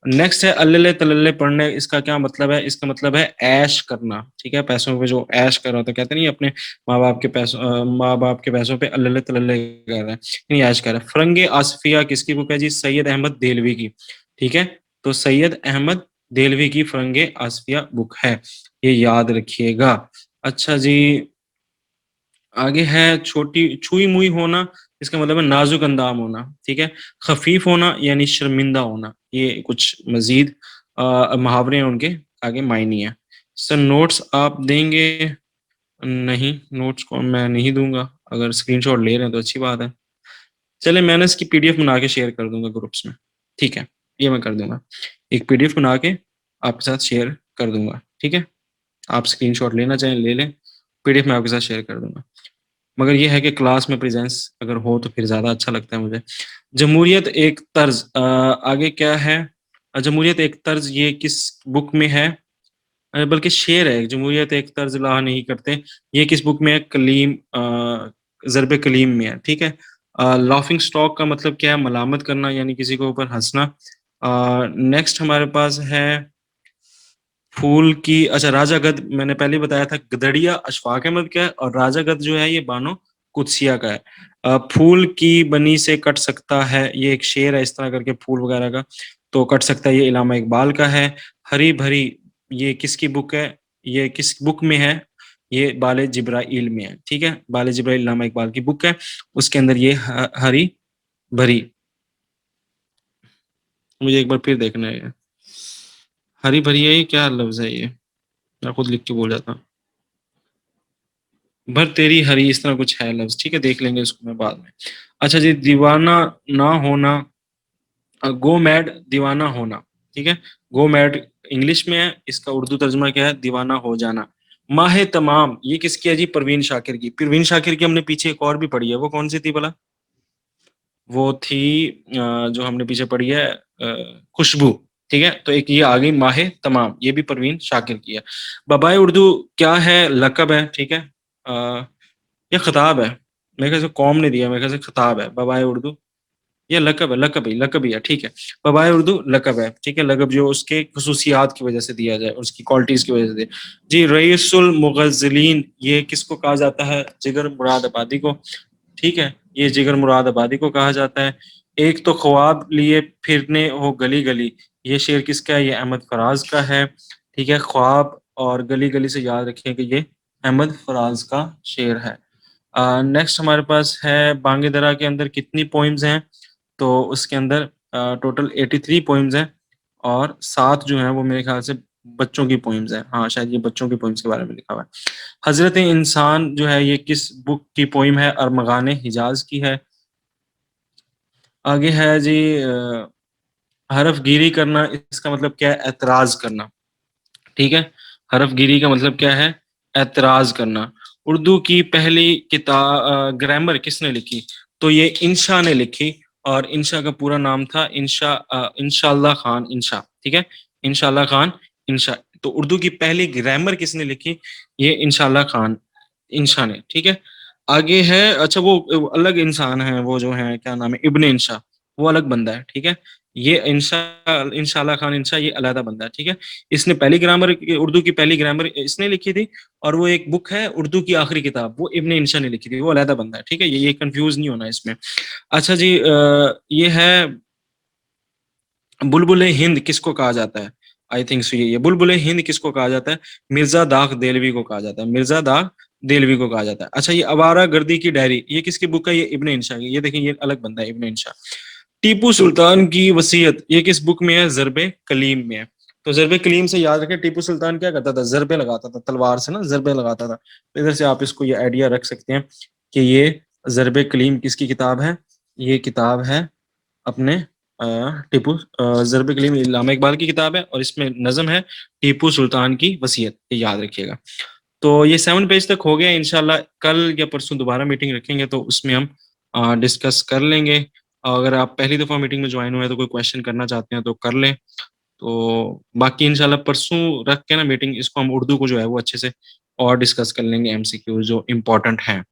नेक्स्ट है अल्ले तल्ले पढ़ने। इसका क्या मतलब है? इसका मतलब है ऐश करना, ठीक है। पैसों पे जो ऐश कर रहा होता है, कहते नहीं अपने माँ बाप के पैसों पे अल्ले तल्ले कर रहा है, नहीं ऐश कर रहा है। फरंगे आसफिया किसकी बुक है जी? सैयद अहमद देलवी की, ठीक है। तो सैयद अहमद देलवी की फरंगे आसफिया बुक है, ये याद रखिएगा। अच्छा जी, आगे है छोटी छुई मुई होना, इसका मतलब है नाजुक अंदाम होना, ठीक है। खफीफ होना यानी शर्मिंदा होना। ये कुछ मजीद मुहावरे हैं, उनके आगे मायने हैं। सर नोट्स आप देंगे? नहीं, नोट्स को मैं नहीं दूंगा। अगर स्क्रीनशॉट ले रहे हैं तो अच्छी बात है। चले, मैंने इसकी PDF बना के शेयर कर दूंगा ग्रुप्स में, ठीक है। ये मैं कर दूंगा, एक PDF बना के आपके साथ शेयर कर दूंगा, ठीक है। आप स्क्रीनशॉट लेना चाहें ले लें, पीडीएफ मैं आपके साथ शेयर कर दूंगा। मगर ये है कि क्लास में प्रेजेंस अगर हो तो फिर ज़्यादा अच्छा लगता है मुझे। जमहूरियत एक तर्ज, आगे क्या है? जमहूरियत एक तर्ज, ये किस बुक में है? बल्कि शेर है, जमहूरियत एक तर्ज ला नहीं करते, ये किस बुक में है? कलीम, ज़रब कलीम में है, ठीक है। लाफिंग स्टॉक का मतलब क्या है? मलामत करना, यानी किसी के ऊपर हंसना। नेक्स्ट हमारे पास है फूल की, अच्छा राजा गद मैंने पहले ही बताया था, गदड़िया अशफाक अहमद का है, और राजा गद जो है ये बानो कुदसिया का है। फूल की बनी से कट सकता है, ये एक शेर है इस तरह करके, फूल वगैरह का, तो कट सकता है, ये इलामा इकबाल का है। हरी भरी, ये किसकी बुक है? ये किस बुक में है? ये बाले जिब्राइल में है, ठीक है। बाले जिब्राइल इलामा इकबाल की बुक है, उसके अंदर ये हरी भरी, मुझे एक बार फिर देखना है। हरी भरी है, ये क्या लफ्ज है? ये मैं खुद लिख के बोल जाता। भर तेरी हरी, इस तरह कुछ है लफ्ज, ठीक है, देख लेंगे इसको मैं बाद में। अच्छा जी, दीवाना ना होना, गो मैड, दीवाना होना, ठीक है। गो मैड इंग्लिश में है, इसका उर्दू तर्जुमा क्या है? दीवाना हो जाना। माह तमाम, ये किसकी है जी? परवीन शाकिर की। परवीन शाकिर की हमने पीछे एक और भी पढ़ी है, वो कौन सी थी भला? वो थी जो हमने पीछे पढ़ी है, खुशबू, ठीक है। तो एक ये आ गई माह तमाम, ये भी परवीन शाकिर की है। बबाए उर्दू क्या है? लकब है, ठीक है। ये खिताब है, मेरे ख्याल से कौम ने दिया, मेरे ख्याल से खिताब है बबाए उर्दू, ये लकब है, लकब ही है, ठीक है। बबाए उर्दू लकब है, ठीक है। लकब जो उसके खसूसियात की वजह से दिया जाए, उसकी क्वालिटीज की वजह से दिया। जी, रईसुल मुगज़्ज़लीन, ये किसको कहा जाता है? जिगर मुराद आबादी को, ठीक है, ये जिगर मुराद आबादी को कहा जाता है। एक तो ख्वाब लिए फिरने हो गली गली, ये शेर किसका है? ये अहमद फराज का है, ठीक है। ख्वाब और गली गली से याद रखें कि ये अहमद फराज का शेर है। नेक्स्ट हमारे पास है बांगे दरा के अंदर कितनी पोइम्स हैं? तो उसके अंदर टोटल 83 पोइम्स हैं, और 7 जो हैं वो मेरे ख्याल से बच्चों की पोइम्स हैं। हाँ, शायद ये बच्चों की पोइम्स के बारे में लिखा हुआ है। हजरत इंसान जो है ये किस बुक की पोइम है? अरमगान हिजाज की है। आगे है जी, हरफ गिरी करना, इसका मतलब क्या है? एतराज करना, ठीक है। हरफ गिरी का मतलब क्या है? एतराज करना। उर्दू की पहली किताब ग्रामर किसने लिखी? तो ये इंशा ने लिखी, और इंशा का पूरा नाम था इंशाअल्लाह खान इंशा, ठीक है। इंशाअल्लाह खान इंशा। तो उर्दू की पहली ग्रामर किसने लिखी? ये इंशाअल्लाह खान इंशा ने, ठीक है। आगे है, अच्छा वो अलग इंसान है, वो जो है क्या नाम है, इब्ने इंशा, वो अलग बंदा है, ठीक है। ये इंशाअल्लाह खान इंशा ये अलग बंदा है, ठीक है। इसने पहली ग्रामर, उर्दू की पहली ग्रामर इसने लिखी थी, और वो एक बुक है उर्दू की आखिरी किताब, वो इब्ने इंशा ने लिखी थी, वो अलग बंदा है, ठीक है। ये कंफ्यूज नहीं होना इसमें। अच्छा जी, ये है बुलबुल हिंद किसको कहा जाता है? आई थिंक सो ये बुलबुल हिंद किसको कहा जाता है? मिर्जा दाग देलवी को कहा जाता है, मिर्जा दाग देलवी को कहा जाता है। अच्छा, ये आवारा गर्दी की डायरी, ये किसकी बुक है? ये इब्ने इंशा की, ये देखें ये अलग बंदा है, इब्ने इंशा। टीपू सुल्तान की वसीयत, ये किस बुक में है? जरबे कलीम में है। तो जरबे कलीम से याद रखें, टीपू सुल्तान क्या करता था? जरबे लगाता था, तलवार से ना जरबे लगाता था। तो इधर से आप इसको ये आइडिया रख सकते हैं कि ये जरबे कलीम किसकी किताब है? ये किताब है अपने टीपू, ज़रब कलीम इल्लामा इकबाल की किताब है, और इसमें नज़म है टीपू सुल्तान की वसीयत, ये याद रखिएगा। तो ये 7 पेज तक हो गया। इंशाल्लाह कल या परसों दोबारा मीटिंग रखेंगे, तो उसमें हम डिस्कस कर लेंगे। अगर आप पहली दफ़ा मीटिंग में ज्वाइन हुए हैं तो कोई क्वेश्चन करना चाहते हैं तो कर लें। तो बाकी इंशाल्लाह परसों रख के ना मीटिंग, इसको हम उर्दू को जो है वो अच्छे से और डिस्कस कर लेंगे, एमसीक्यू जो इम्पोर्टेंट हैं।